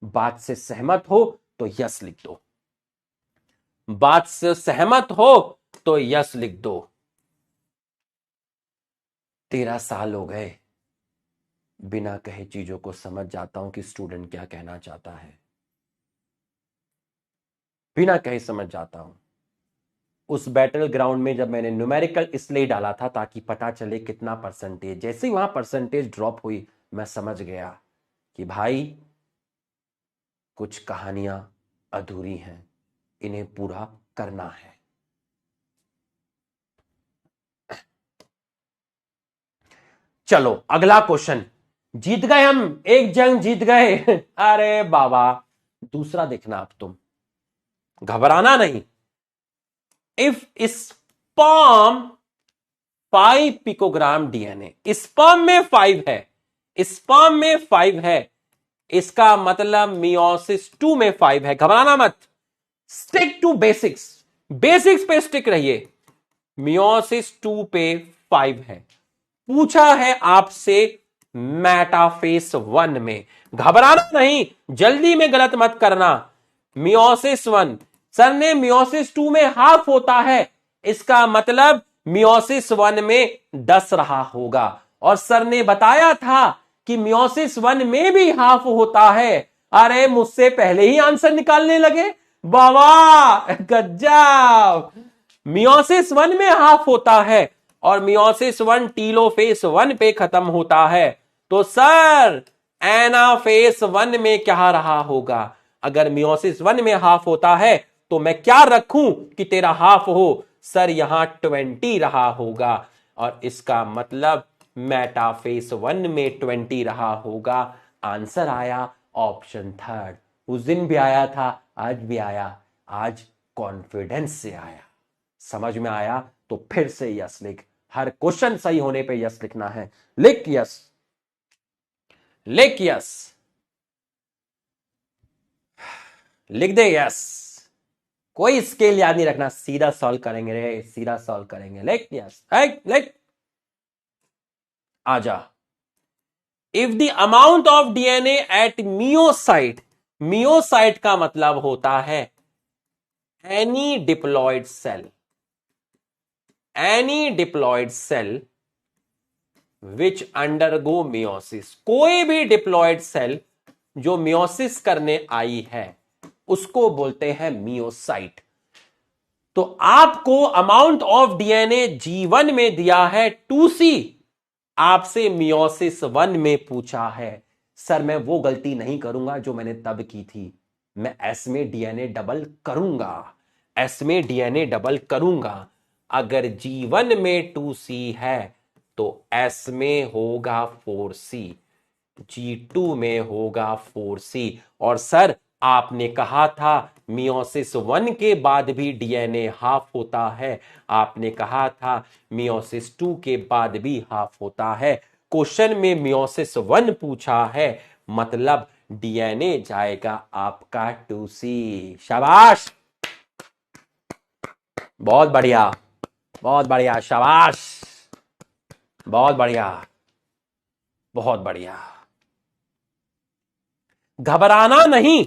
बात से सहमत हो तो यस लिख दो, बात से सहमत हो तो यस लिख दो। 13 साल हो गए, बिना कहे चीजों को समझ जाता हूं कि स्टूडेंट क्या कहना चाहता है, बिना कहे समझ जाता हूं। उस बैटल ग्राउंड में जब मैंने न्यूमेरिकल इसलिए डाला था ताकि पता चले कितना परसेंटेज, जैसे ही वहां परसेंटेज ड्रॉप हुई मैं समझ गया कि भाई कुछ कहानियां अधूरी हैं, इन्हें पूरा करना है। चलो अगला क्वेश्चन। जीत गए हम, एक जंग जीत गए। अरे बाबा, दूसरा देखना अब तुम, घबराना नहीं। If sperm 5 picogram DNA, sperm में 5 है, स्पर्म में 5 है, इसका मतलब मियोसिस 2 में 5 है। घबराना मत, स्टिक टू बेसिक्स, बेसिक्स पे स्टिक रहिए। मियोसिस 2 पे 5 है। पूछा है आपसे मेटाफेस 1 में, घबराना नहीं, जल्दी में गलत मत करना। मियोसिस 1, सर ने मियोसिस 2 में हाफ होता है, इसका मतलब मियोसिस 1 में 10 रहा होगा। और सर ने बताया था कि मियोसिस 1 में भी हाफ होता है। अरे मुझसे पहले ही आंसर निकालने लगे, बाबा गजब। मियोसिस 1 में हाफ होता है और मियोसिस 1 टीलोफेस 1 पे खत्म होता है, तो सर एनाफेस 1 में क्या रहा होगा? अगर मियोसिस 1 में हाफ होता है तो मैं क्या रखूं कि तेरा हाफ हो? सर यहां 20 रहा होगा, और इसका मतलब मेटाफेस 1 में 20 रहा होगा। आंसर आया ऑप्शन थर्ड। उस दिन भी आया था, आज भी आया, आज कॉन्फिडेंस से आया। समझ में आया तो फिर से यस लिख, हर क्वेश्चन सही होने पे यस लिखना है। लिख यस, लिख यस, लिख दे यस। कोई स्केल याद नहीं रखना, सीधा सॉल्व करेंगे रे, सीधा सॉल्व करेंगे। लिख यस, लिख। आजा। If the amount of DNA at meiocyte, meiocyte का मतलब होता है any diploid cell, any diploid cell which undergo meiosis, कोई भी डिप्लॉयड सेल जो मियोसिस करने आई है उसको बोलते हैं मियोसाइट। तो आपको अमाउंट ऑफ डीएनए G1 में दिया है 2C, आपसे मियोसिस 1 में पूछा है। सर मैं वो गलती नहीं करूंगा जो मैंने तब की थी, मैं एस में डीएनए डबल करूंगा, एस में डीएनए डबल करूंगा। अगर G1 में 2C है तो एस में होगा 4C, G2 में होगा 4C। और सर आपने कहा था मियोसिस 1 के बाद भी डीएनए हाफ होता है, आपने कहा था मियोसिस 2 के बाद भी हाफ होता है। क्वेश्चन में मियोसिस 1 पूछा है, मतलब डीएनए जाएगा आपका 2C। शाबाश, बहुत बढ़िया, बहुत बढ़िया, शाबाश, बहुत बढ़िया, बहुत बढ़िया। घबराना नहीं,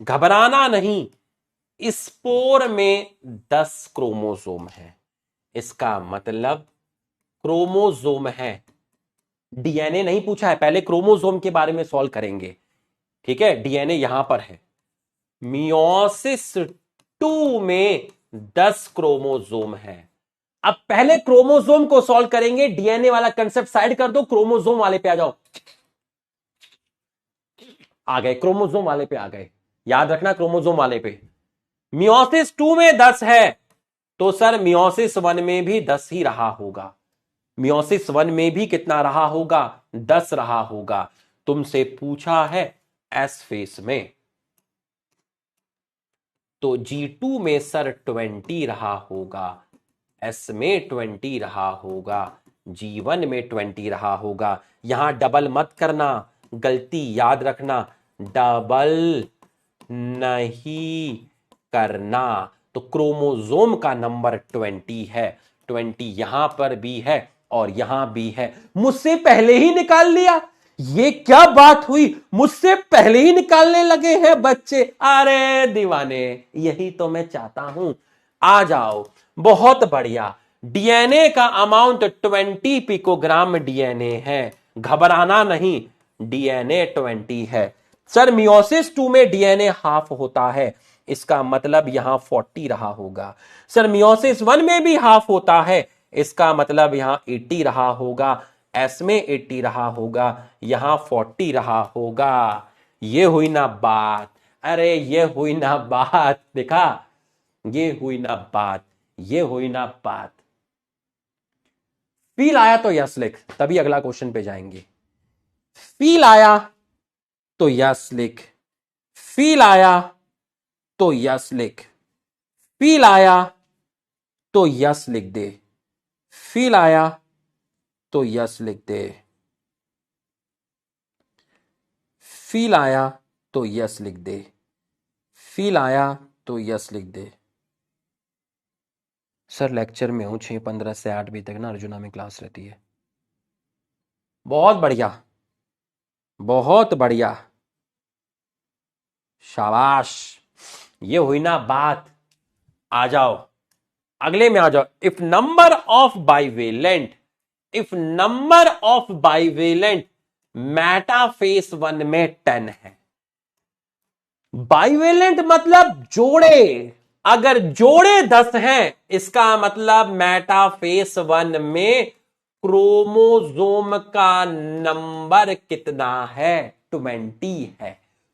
घबराना नहीं। स्पोर में 10 क्रोमोसोम है, इसका मतलब क्रोमोसोम है, डीएनए नहीं पूछा है। पहले क्रोमोसोम के बारे में सॉल्व करेंगे, ठीक है। डीएनए यहां पर है। मियोसिस 2 में 10 क्रोमोसोम है। अब पहले क्रोमोसोम को सॉल्व करेंगे, डीएनए वाला कंसेप्ट साइड कर दो, क्रोमोसोम वाले पे आ जाओ। आ गए, क्रोमोसोम वाले पे आ गए, याद रखना क्रोमोसोम वाले पे। मियोसिस 2 में 10 है, तो सर मियोसिस 1 में भी 10 ही रहा होगा। मियोसिस 1 में भी कितना रहा होगा? 10 रहा होगा। तुमसे पूछा है एस फेस में, तो G2 में सर 20 रहा होगा, एस में 20 रहा होगा, G1 में 20 रहा होगा। यहां डबल मत करना, गलती याद रखना, डबल नहीं करना। तो क्रोमोसोम का नंबर 20 है, 20 यहां पर भी है और यहां भी है। मुझसे पहले ही निकाल लिया, ये क्या बात हुई? मुझसे पहले ही निकालने लगे हैं बच्चे। अरे दीवाने, यही तो मैं चाहता हूं। आ जाओ, बहुत बढ़िया। डीएनए का अमाउंट 20 पिकोग्राम डीएनए है, घबराना नहीं, डीएनए 20 है। सर मियोसिस 2 में डीएनए हाफ होता है, इसका मतलब यहां 40 रहा होगा। सर मियोसिस 1 में भी हाफ होता है, इसका मतलब यहां 80 रहा होगा, एस में 80 रहा होगा, यहां 40 रहा होगा। ये हुई ना बात? अरे ये हुई ना बात? देखा, ये हुई ना बात, ये हुई ना बात। फील आया तो यस लिख, तभी अगला क्वेश्चन पे जाएंगे। फील आया तो यस लिख, फील आया तो यस लिख, फील आया तो यस लिख दे, फील आया तो यस लिख दे, फील आया तो यस लिख दे, फील आया तो यस लिख दे। सर लेक्चर में हूं, 6:15 से 8 बजे तक ना अर्जुना में क्लास रहती है। बहुत बढ़िया, बहुत बढ़िया, शाबाश, ये हुई ना बात। आ जाओ, अगले में आ जाओ। If number of bivalent, if number of bivalent metaphase 1 में 10 है। बाइवेलेंट मतलब जोड़े, अगर जोड़े 10 हैं, इसका मतलब मेटाफेस 1 में क्रोमोसोम का नंबर कितना है? 20 है।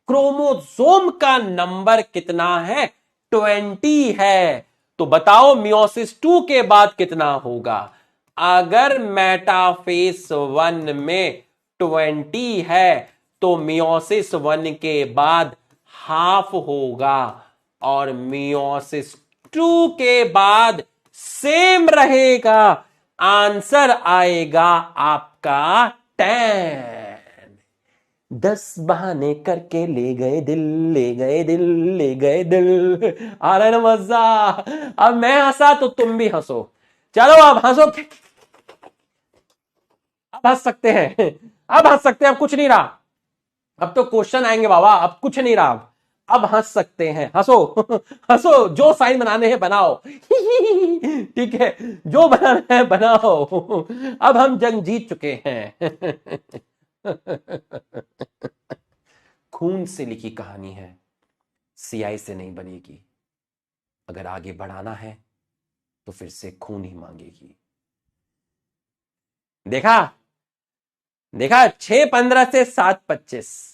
क्रोमोसोम का नंबर कितना है? 20 है। तो बताओ मियोसिस 2 के बाद कितना होगा? अगर मेटाफेस 1 में 20 है तो मियोसिस 1 के बाद हाफ होगा, और मियोसिस 2 के बाद सेम रहेगा। आंसर आएगा आपका 10। 10 बहाने करके ले गए दिल, ले गए दिल, ले गए दिल। आ रहा है ना मजा? अब मैं हंसा तो तुम भी हंसो। चलो अब हंसो, अब हंस सकते हैं, अब हंस सकते हैं, अब कुछ नहीं रहा। अब तो क्वेश्चन आएंगे बाबा, अब कुछ नहीं रहा। अब हंस सकते हैं, हंसो। हंसो, जो साइन बनाने हैं बनाओ। ठीक है, जो बनाना है बनाओ। अब हम जंग जीत चुके हैं। खून से लिखी कहानी है, सियाही से नहीं बनेगी। अगर आगे बढ़ाना है तो फिर से खून ही मांगेगी। देखा, देखा, 6:15 से 7:25।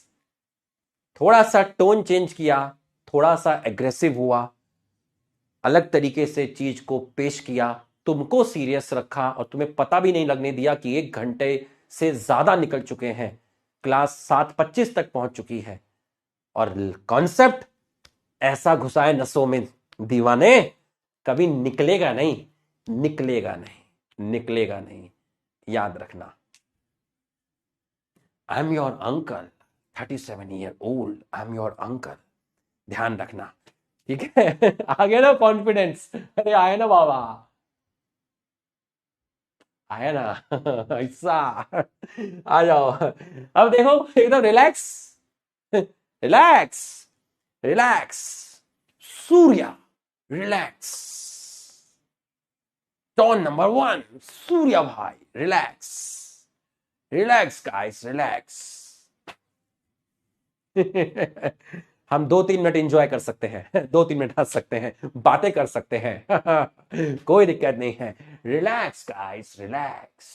थोड़ा सा टोन चेंज किया, थोड़ा सा एग्रेसिव हुआ, अलग तरीके से चीज को पेश किया, तुमको सीरियस रखा, और तुम्हें पता भी नहीं लगने दिया कि 1 घंटे से ज्यादा निकल चुके हैं, क्लास 7:25 तक पहुंच चुकी है, और कॉन्सेप्ट ऐसा घुसाए नसों में दीवाने, कभी निकलेगा नहीं, निकलेगा नहीं, निकलेगा नहीं, याद रखना। I am your uncle, 37 year old, I am your uncle, ध्यान रखना। ठीक है? आ गया ना कॉन्फिडेंस? अरे आए ना बाबा, आया ना। ऐसा, आ जाओ। अब देखो, एकदम relax, relax, relax, Surya, relax, tone number 1, Surya भाई, रिलैक्स, रिलैक्स गाइस, रिलैक्स। हम 2-3 मिनट एंजॉय कर सकते हैं, 2-3 मिनट हंस सकते हैं, बातें कर सकते हैं। कोई दिक्कत नहीं है। Relax guys, relax.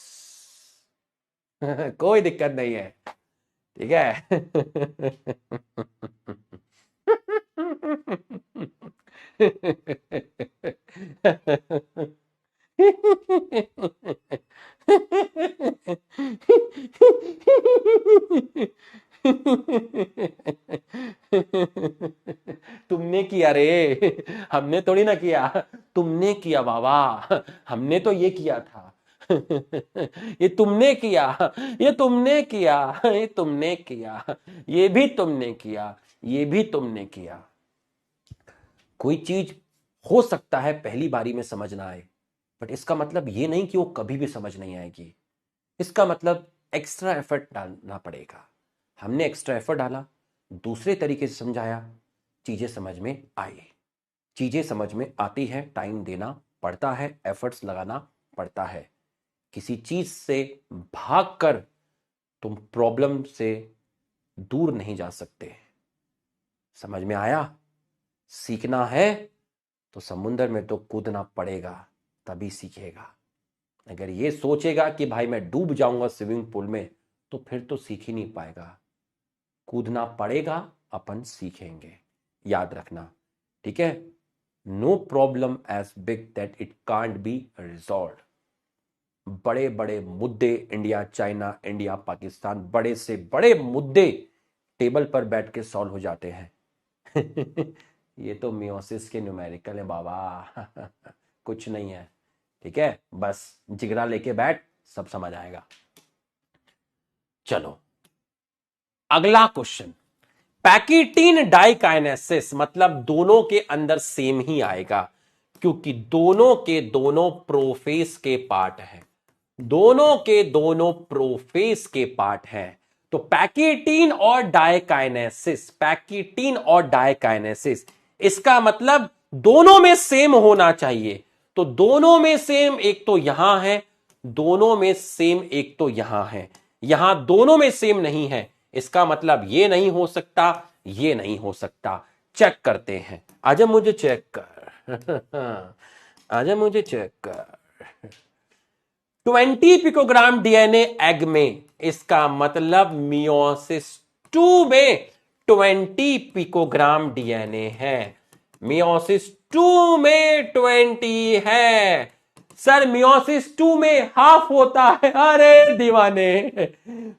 कोई दिक्कत नहीं है, ठीक है? तुमने किया रे, हमने थोड़ी ना किया। तुमने किया बाबा, हमने तो ये किया था। ये तुमने किया, ये तुमने किया, ये तुमने किया, ये भी तुमने किया, ये भी तुमने किया। कोई चीज हो सकता है पहली बारी में समझ ना आए, बट इसका मतलब ये नहीं कि वो कभी भी समझ नहीं आएगी। इसका मतलब एक्स्ट्रा एफर्ट डालना पड़ेगा। हमने एक्स्ट्रा एफर्ट डाला, दूसरे तरीके से समझाया, चीजें समझ में आई। चीजें समझ में आती है, टाइम देना पड़ता है, एफर्ट्स लगाना पड़ता है। किसी चीज से भागकर तुम प्रॉब्लम से दूर नहीं जा सकते। समझ में आया? सीखना है तो समुंदर में तो कूदना पड़ेगा, तभी सीखेगा। अगर ये सोचेगा कि भाई मैं डूब जाऊंगा स्विमिंग पूल में, तो फिर तो सीख ही नहीं पाएगा। कूदना पड़ेगा, अपन सीखेंगे। याद रखना, ठीक है? No problem as big that it can't be resolve. बड़े बड़े मुद्दे, इंडिया चाइना, इंडिया पाकिस्तान, बड़े से बड़े मुद्दे टेबल पर बैठ के सॉल्व हो जाते हैं। ये तो मियोसिस के न्यूमेरिकल है बाबा। कुछ नहीं है, ठीक है? बस जिगरा लेके बैठ, सब समझ आएगा। चलो अगला क्वेश्चन। पैकिटीन डाइकाइनेसिस मतलब दोनों के अंदर सेम ही आएगा, क्योंकि दोनों के दोनों प्रोफेस के पार्ट हैं। दोनों के दोनों प्रोफेस के पार्ट हैं। तो पैकिटीन और डाइकाइनेसिस, पैकिटीन और डाइकाइनेसिस, इसका मतलब दोनों में सेम होना चाहिए। तो दोनों में सेम एक तो यहां है, दोनों में सेम एक तो यहां है। यहां दोनों में सेम नहीं है, इसका मतलब ये नहीं हो सकता, ये नहीं हो सकता। चेक करते हैं। आजा मुझे चेक कर। आजा मुझे चेक कर। 20 पिकोग्राम डीएनए एग में, इसका मतलब मियोसिस 2 में 20 पिकोग्राम डीएनए है। मियोसिस 2 में 20 है। सर मियोसिस 2 में हाफ होता है। अरे दीवाने,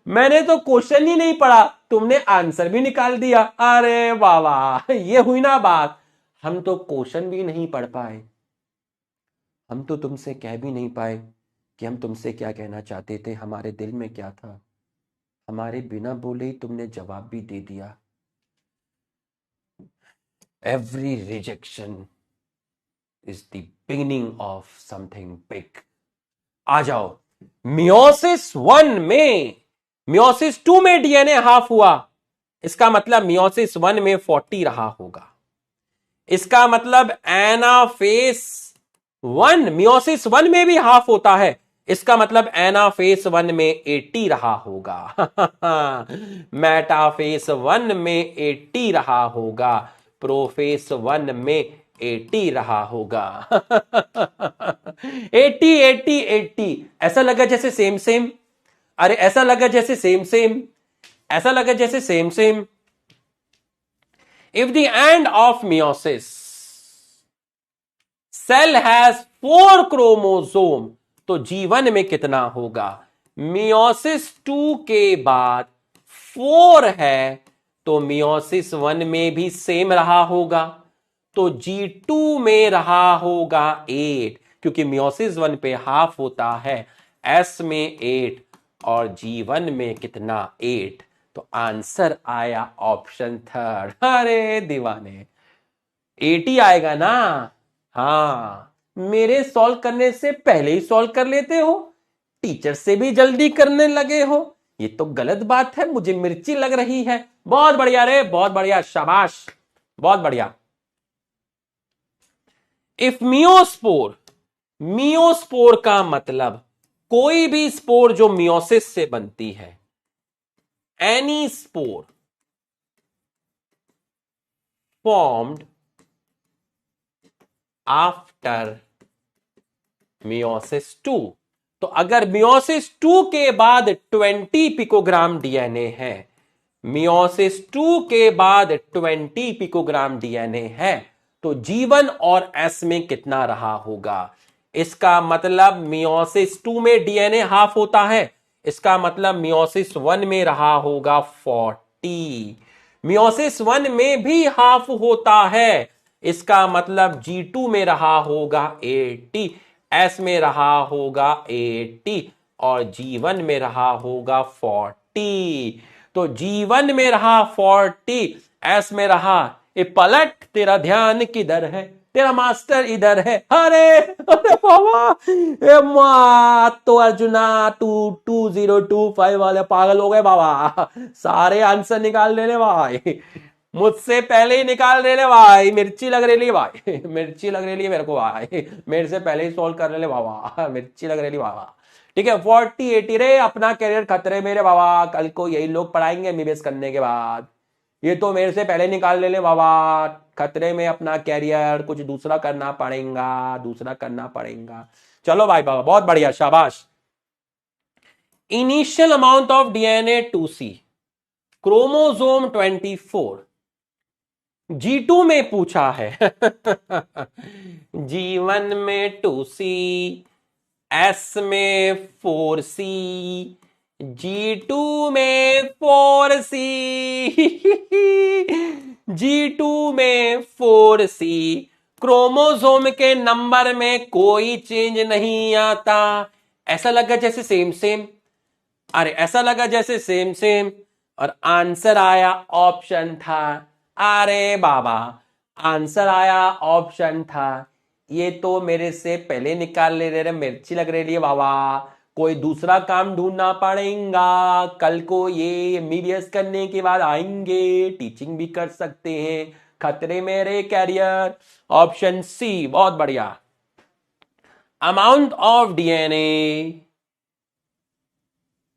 मैंने तो क्वेश्चन ही नहीं पढ़ा, तुमने आंसर भी निकाल दिया। अरे बाबा, ये हुई ना बात। हम तो क्वेश्चन भी नहीं पढ़ पाए, हम तो तुमसे कह भी नहीं पाए कि हम तुमसे क्या कहना चाहते थे, हमारे दिल में क्या था। हमारे बिना बोले ही तुमने जवाब भी दे दिया। Every rejection is the beginning of something big. आ जाओ। मियोसिस 1 में, मियोसिस 2 में डीएनए हाफ हुआ, इसका मतलब मियोसिस 1 में 40 रहा होगा। इसका मतलब एनाफेस 1, मियोसिस 1 में भी हाफ होता है, इसका मतलब एनाफेस 1 में 80 रहा होगा। मेटाफेस 1 में 80 रहा होगा, प्रोफेस 1 में 80 रहा होगा। 80 80 80, ऐसा लगा जैसे सेम सेम। अरे ऐसा लगा जैसे सेम सेम, ऐसा लगा जैसे same same. If the end of meiosis cell has 4 chromosome, तो जीवन में कितना होगा? मियोसिस 2 के बाद 4 है, तो मियोसिस 1 में भी सेम रहा होगा, तो G2 में रहा होगा 8, क्योंकि मियोसिस 1 पे हाफ होता है, S में 8 और G1 में कितना? 8। तो आंसर आया ऑप्शन थर्ड। अरे दीवाने, 80 आएगा ना? हाँ, मेरे सॉल्व करने से पहले ही सॉल्व कर लेते हो, टीचर से भी जल्दी करने लगे हो। ये तो गलत बात है, मुझे मिर्ची लग रही है। बहुत बढ़िया रे, बहुत बढ़िया, शाबाश, बहुत बढ़िया। इफ मियोस्पोर, मियोस्पोर का मतलब कोई भी स्पोर जो मियोसिस से बनती है, any spore formed after meiosis 2। तो अगर मियोसिस 2 के बाद 20 पिकोग्राम डीएनए है, मियोसिस 2 के बाद 20 पिकोग्राम डीएनए है, तो G1 और S में कितना रहा होगा? इसका मतलब मियोसिस 2 में डीएनए हाफ होता है, इसका मतलब मियोसिस 1 में रहा होगा 40, मियोसिस 1 में भी हाफ होता है, इसका मतलब G2 में रहा होगा 80, S में रहा होगा 80 और G1 में रहा होगा 40। तो G1 में रहा 40, S में रहा, ए पलट, तेरा ध्यान किधर है, तेरा मास्टर इधर है। अरे अरे बाबा, ए मां तो अर्जुना 2025 वाले पागल हो गए बाबा, सारे आंसर निकाल लेने भाई, मुझसे पहले ही निकाल ले ले भाई, मिर्ची लग रही है भाई, मिर्ची लग रही है मेरे को भाई, मेरे से पहले ही सोल्व कर ले बाबा, मिर्ची लग रही है बाबा। ठीक है, 40-80 रे, अपना करियर खतरे में रे बाबा, कल को यही लोग पढ़ाएंगे एमबीबीएस करने के बाद, ये तो मेरे से पहले निकाल ले बाबा, खतरे में अपना कैरियर, कुछ दूसरा करना पड़ेगा, दूसरा करना पड़ेगा। चलो भाई बाबा, बहुत बढ़िया, शाबाश। Initial amount of DNA 2C, chromosome 24, G2 में पूछा है, G1 में 2C, S में 4C, G2 में 4C, G2 में 4C, क्रोमोसोम के नंबर में कोई चेंज नहीं आता, ऐसा लगा जैसे सेम सेम, अरे ऐसा लगा जैसे सेम सेम, और आंसर आया ऑप्शन था, अरे बाबा आंसर आया ऑप्शन था, ये तो मेरे से पहले निकाल ले रहे, मिर्ची लग रही है बाबा, कोई दूसरा काम ढूंढना पड़ेगा, कल को ये एमबीबीएस करने के बाद आएंगे, टीचिंग भी कर सकते हैं, खतरे में रे कैरियर। ऑप्शन सी, बहुत बढ़िया। Amount of DNA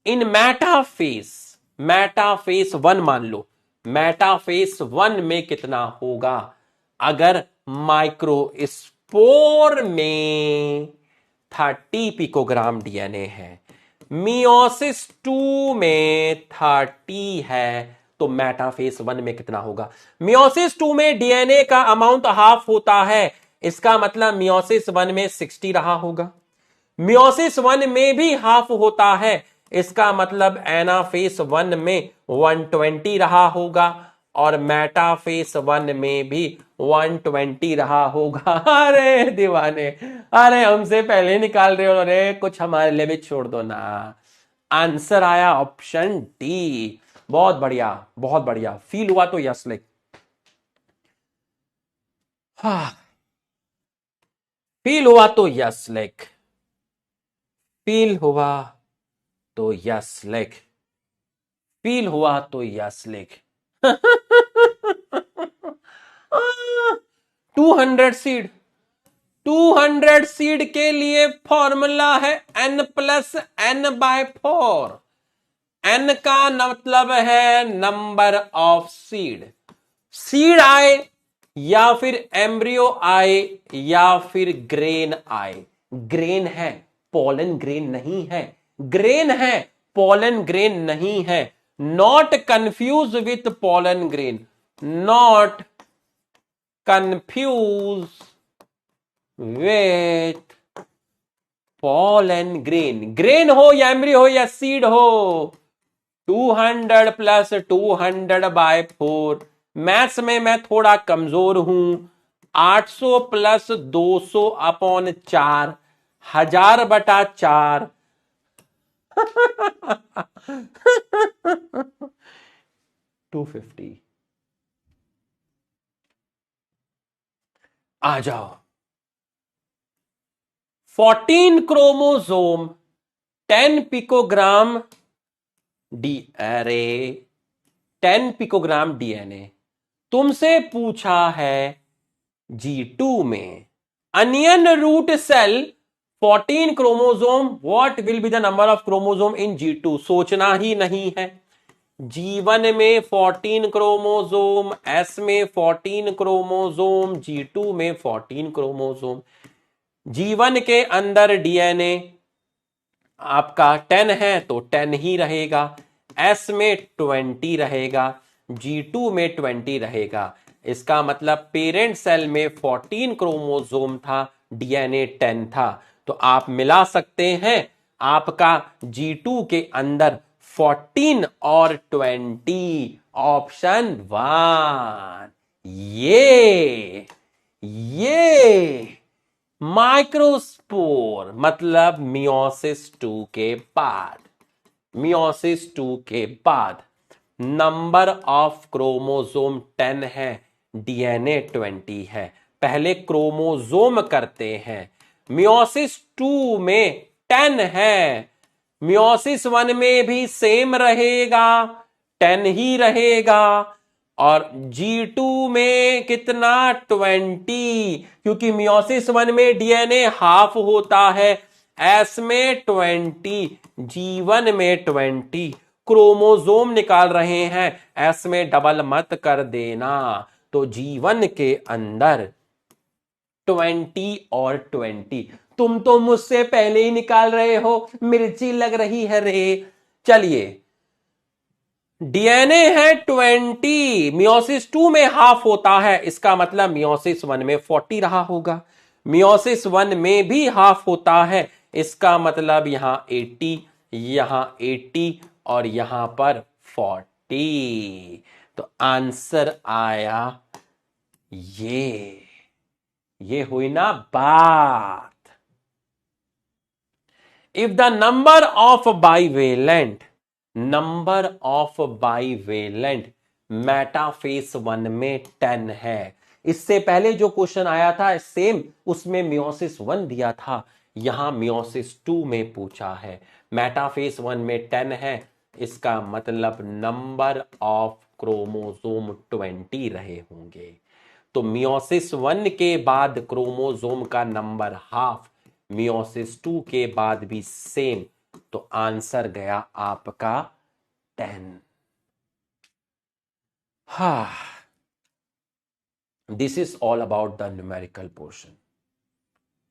in metaphase, metaphase 1 मान लो, मेटाफेस 1 में कितना होगा? अगर माइक्रोस्पोर में 30 पिकोग्राम डीएनए है, मियोसिस 2 में 30 है, तो मेटाफेस 1 में कितना होगा? मियोसिस 2 में डीएनए का अमाउंट हाफ होता है, इसका मतलब मियोसिस 1 में 60 रहा होगा, मियोसिस 1 में भी हाफ होता है, इसका मतलब एनाफेस 1 में 120 रहा होगा, और मेटाफेस 1 में भी 120 रहा होगा। अरे दीवाने, अरे हमसे पहले निकाल रहे हो, अरे कुछ हमारे लिए भी छोड़ दो ना। आंसर आया ऑप्शन डी, बहुत बढ़िया, बहुत बढ़िया। फील हुआ तो यस लिख, फील हुआ तो यस लिख, फील हुआ तो यस लिख, फील हुआ तो यस लिख। 200 सीड, 200 सीड के लिए फॉर्मूला है n+n/4, n का मतलब है नंबर ऑफ सीड, सीड आए या फिर एम्ब्रियो आए या फिर ग्रेन आए, ग्रेन है पोलन ग्रेन नहीं है, ग्रेन है पोलन ग्रेन नहीं है, not confuse with pollen grain, not confuse with pollen grain, grain हो या एम्ब्रियो हो या सीड हो। 200 + 200/4, मैथ्स में मैं थोड़ा कमजोर हूं, 800 + 200/4, 1000/4, 250। आ जाओ, 14 क्रोमोसोम 10 पिकोग्राम डी, अरे 10 पिकोग्राम डीएनए, तुमसे पूछा है G2 में onion root cell 14 chromosome, what will be the number of chromosome in G2? सोचना ही नहीं है। G1 में 14 क्रोमोसोम, S में 14 क्रोमोसोम, G2 में 14 क्रोमोसोम। G1 के अंदर डीएनए आपका 10 है तो 10 ही रहेगा, S में 20 रहेगा, G2 में 20 रहेगा। इसका मतलब पेरेंट सेल में 14 क्रोमोसोम था, डीएनए 10 था। तो आप मिला सकते हैं आपका G2 के अंदर 14 और 20, ऑप्शन 1। ये माइक्रोस्पोर मतलब मियोसिस टू के बाद नंबर ऑफ क्रोमोसोम 10 है, डीएनए 20 है। पहले क्रोमोसोम करते हैं। मियोसिस 2 में 10 है, मियोसिस 1 में भी सेम रहेगा, 10 ही रहेगा। और G2 में कितना, 20, क्योंकि मियोसिस 1 में डीएनए हाफ होता है, एस में 20, G1 में 20। क्रोमोसोम निकाल रहे हैं, एस में डबल मत कर देना। तो G1 के अंदर 20 और 20। तुम तो मुझसे पहले ही निकाल रहे हो, मिर्ची लग रही है रे। चलिए, डीएनए है 20, मियोसिस 2 में हाफ होता है, इसका मतलब मियोसिस 1 में 40 रहा होगा। मियोसिस 1 में भी हाफ होता है, इसका मतलब यहां 80, यहां 80 और यहां पर 40। तो आंसर आया ये हुई ना बात। If the number of bivalent metaphase 1 में 10 है। इससे पहले जो क्वेश्चन आया था सेम, उसमें मियोसिस 1 दिया था, यहां मियोसिस 2 में पूछा है। मेटाफेस 1 में 10 है, इसका मतलब नंबर ऑफ क्रोमोसोम 20 रहे होंगे। तो मियोसिस 1 के बाद क्रोमोसोम का नंबर हाफ, मियोसिस 2 के बाद भी सेम। तो आंसर गया आपका 10। हा, this is all about the numerical portion.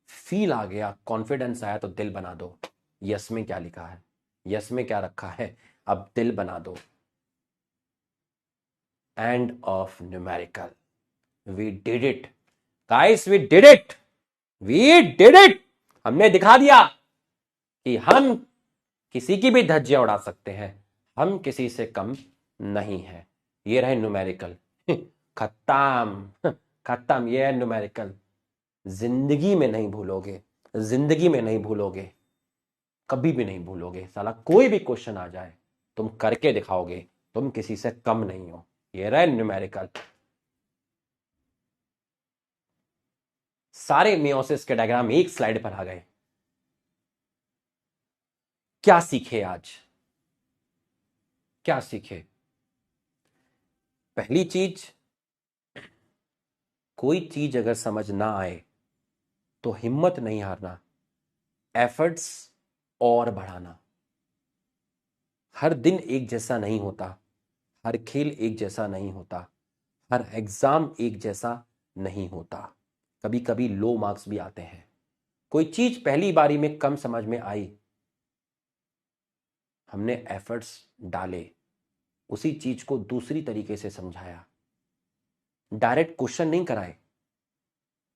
Feel आ गया, कॉन्फिडेंस आया, तो दिल बना दो। यस में क्या लिखा है, यस में क्या रखा है, अब दिल बना दो। End of numerical, we did it guys, we did it, we did it. हमने दिखा दिया कि हम किसी की भी धज्जियां उड़ा सकते हैं, हम किसी से कम नहीं है। ये रहे न्यूमेरिकल। खत्म खत्म, ये है न्यूमेरिकल। जिंदगी में नहीं भूलोगे, जिंदगी में नहीं भूलोगे, कभी भी नहीं भूलोगे। साला कोई भी क्वेश्चन आ जाए, तुम करके दिखाओगे, तुम किसी से कम नहीं हो। ये रहे न्यूमेरिकल। सारे मियोसिस के डायग्राम एक स्लाइड पर आ गए। क्या सीखे आज, क्या सीखे? पहली चीज, कोई चीज अगर समझ ना आए तो हिम्मत नहीं हारना, एफर्ट्स और बढ़ाना। हर दिन एक जैसा नहीं होता, हर खेल एक जैसा नहीं होता, हर एग्जाम एक जैसा नहीं होता। कभी कभी लो मार्क्स भी आते हैं। कोई चीज पहली बारी में कम समझ में आई, हमने एफर्ट्स डाले, उसी चीज को दूसरी तरीके से समझाया, डायरेक्ट क्वेश्चन नहीं कराए,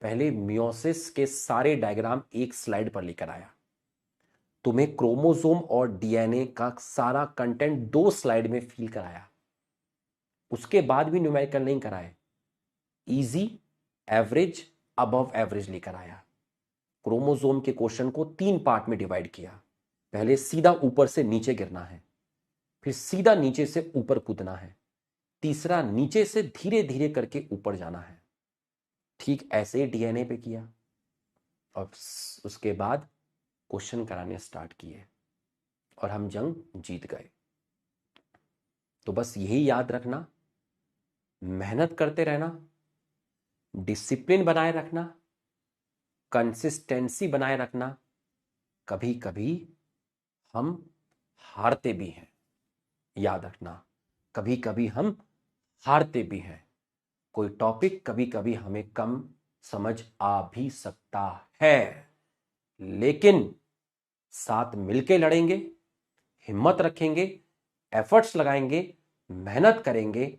पहले मियोसिस के सारे डायग्राम एक स्लाइड पर लेकर आया, तुम्हें क्रोमोसोम और डीएनए का सारा कंटेंट 2 स्लाइड में फील कराया, उसके बाद भी न्यूमेरिकल नहीं कराए, इजी, एवरेज, अबव एवरेज लेकर आया। क्रोमोसोम के क्वेश्चन को 3 पार्ट में डिवाइड किया। पहले सीधा ऊपर से नीचे गिरना है, फिर सीधा नीचे से ऊपर कूदना है, तीसरा नीचे से धीरे धीरे करके ऊपर जाना है। ठीक ऐसे ही डीएनए पे किया, और उसके बाद क्वेश्चन कराने स्टार्ट किए, और हम जंग जीत गए। तो बस यही याद रखना, मेहनत करते रहना, डिसिप्लिन बनाए रखना, कंसिस्टेंसी बनाए रखना। कभी कभी हम हारते भी हैं, याद रखना, कभी कभी हम हारते भी हैं। कोई टॉपिक कभी कभी हमें कम समझ आ भी सकता है, लेकिन साथ मिलके लड़ेंगे, हिम्मत रखेंगे, एफर्ट्स लगाएंगे, मेहनत करेंगे,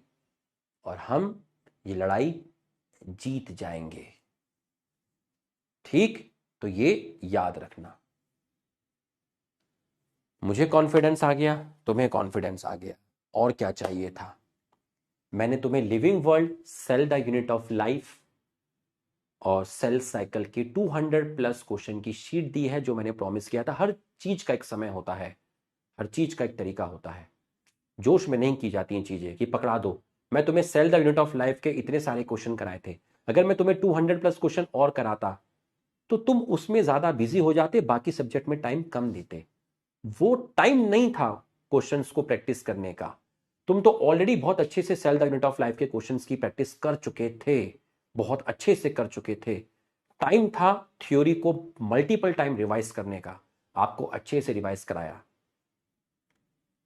और हम ये लड़ाई जीत जाएंगे। ठीक, तो ये याद रखना। मुझे कॉन्फिडेंस आ गया, तुम्हें कॉन्फिडेंस आ गया, और क्या चाहिए था। मैंने तुम्हें living world, cell the unit of life और सेल साइकिल के 200 प्लस क्वेश्चन की शीट दी है, जो मैंने प्रॉमिस किया था। हर चीज का एक समय होता है, हर चीज का एक तरीका होता है। जोश में नहीं की जाती हैं चीजें कि पकड़ा दो। मैं तुम्हें cell the unit of life के इतने सारे क्वेश्चन कराए थे, अगर मैं तुम्हें 200 प्लस क्वेश्चन और कराता तो तुम उसमें ज्यादा बिजी हो जाते, बाकी सब्जेक्ट में टाइम कम देते। वो टाइम नहीं था क्वेश्चंस को प्रैक्टिस करने का। तुम तो ऑलरेडी बहुत अच्छे से cell the unit of life के क्वेश्चंस की प्रैक्टिस कर चुके थे, बहुत अच्छे से कर चुके थे। टाइम था थ्योरी को मल्टीपल टाइम रिवाइज करने का, आपको अच्छे से रिवाइज कराया।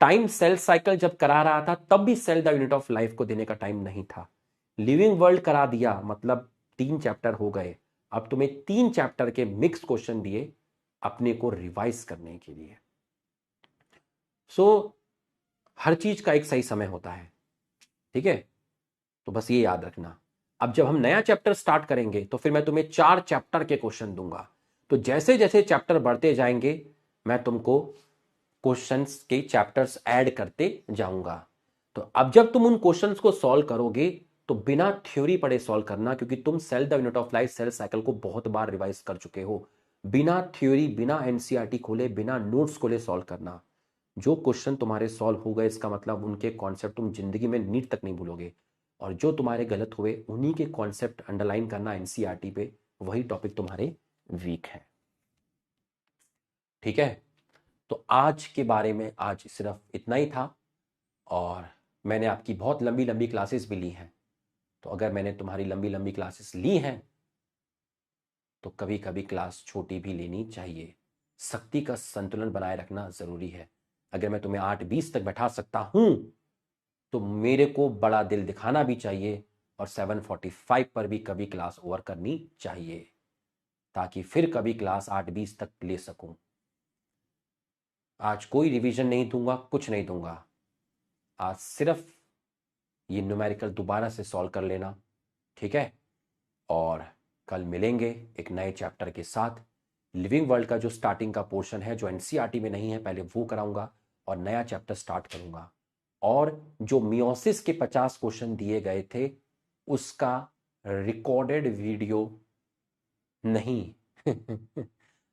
टाइम सेल साइकिल जब करा रहा था तब भी cell the unit of life को देने का टाइम नहीं था। लिविंग वर्ल्ड करा दिया, मतलब 3 चैप्टर हो गए। अब तुम्हें 3 चैप्टर के मिक्स क्वेश्चन दिए अपने को रिवाइज करने के लिए। सो हर चीज का एक सही समय होता है, ठीक है। तो बस ये याद रखना। अब जब हम नया चैप्टर स्टार्ट करेंगे तो फिर मैं तुम्हें 4 चैप्टर के क्वेश्चन दूंगा। तो जैसे जैसे चैप्टर बढ़ते जाएंगे मैं तुमको क्वेश्चंस के चैप्टर्स ऐड करते जाऊंगा। तो अब जब तुम उन क्वेश्चंस को सॉल्व करोगे तो बिना थ्योरी पढ़े सॉल्व करना, क्योंकि तुम cell the unit of life, cell cycle को बहुत बार रिवाइज कर चुके हो। बिना थ्योरी, बिना एनसीईआरटी खोले, बिना नोट्स खोले सॉल्व करना। जो क्वेश्चन तुम्हारे सॉल्व हो गए इसका मतलब उनके कॉन्सेप्ट तुम जिंदगी में नीट तक नहीं भूलोगे, और जो तुम्हारे गलत हुए उन्हीं के कॉन्सेप्ट अंडरलाइन करना एनसीईआरटी पे, वही टॉपिक तुम्हारे वीक है। ठीक है, तो आज के बारे में आज सिर्फ इतना ही था। और मैंने आपकी बहुत लंबी लंबी क्लासेस भी ली हैं, तो अगर मैंने तुम्हारी लंबी लंबी क्लासेस ली हैं तो कभी कभी क्लास छोटी भी लेनी चाहिए। शक्ति का संतुलन बनाए रखना जरूरी है। अगर मैं तुम्हें 8:20 तक बैठा सकता हूं तो मेरे को बड़ा दिल दिखाना भी चाहिए, और 7:45 पर भी कभी क्लास ओवर करनी चाहिए, ताकि फिर कभी क्लास 8:20 तक ले सकूं। आज कोई रिवीजन नहीं दूंगा, कुछ नहीं दूंगा। आज सिर्फ ये न्यूमेरिकल दोबारा से सॉल्व कर लेना, ठीक है। और कल मिलेंगे एक नए चैप्टर के साथ। लिविंग वर्ल्ड का जो स्टार्टिंग का पोर्शन है, जो एनसीईआरटी में नहीं है, पहले वो कराऊंगा और नया चैप्टर स्टार्ट करूंगा। और जो मियोसिस के 50 क्वेश्चन दिए गए थे उसका रिकॉर्डेड वीडियो नहीं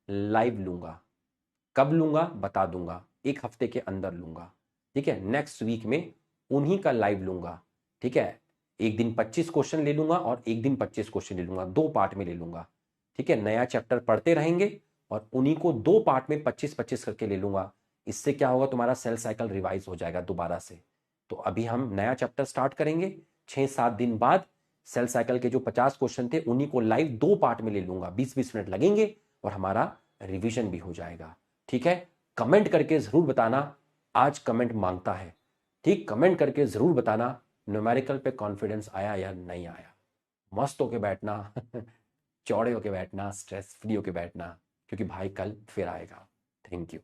लाइव लूंगा। कब लूंगा बता दूंगा, 1 हफ्ते के अंदर लूंगा, ठीक है। नेक्स्ट वीक में उन्हीं का लाइव लूंगा, ठीक है। एक दिन 25 क्वेश्चन ले लूंगा और एक दिन 25 क्वेश्चन ले लूंगा, 2 पार्ट में ले लूंगा, ठीक है। नया चैप्टर पढ़ते रहेंगे और उन्हीं को 2 पार्ट में 25-25 करके ले लूंगा। इससे क्या होगा, तुम्हारा सेल साइकिल रिवाइज हो जाएगा दोबारा से। तो अभी हम नया चैप्टर स्टार्ट करेंगे, 6-7 दिन बाद सेल साइकिल के जो 50 क्वेश्चन थे उन्हीं को लाइव 2 पार्ट में ले लूंगा, 20-20 मिनट लगेंगे और हमारा रिवीजन भी हो जाएगा, ठीक है। कमेंट करके जरूर बताना, आज कमेंट मांगता है, ठीक। कमेंट करके जरूर बताना न्यूमेरिकल पे कॉन्फिडेंस आया या नहीं आया। मस्त होके बैठना चौड़े होके बैठना, स्ट्रेस फ्री होके बैठना, क्योंकि भाई कल फिर आएगा। Thank you.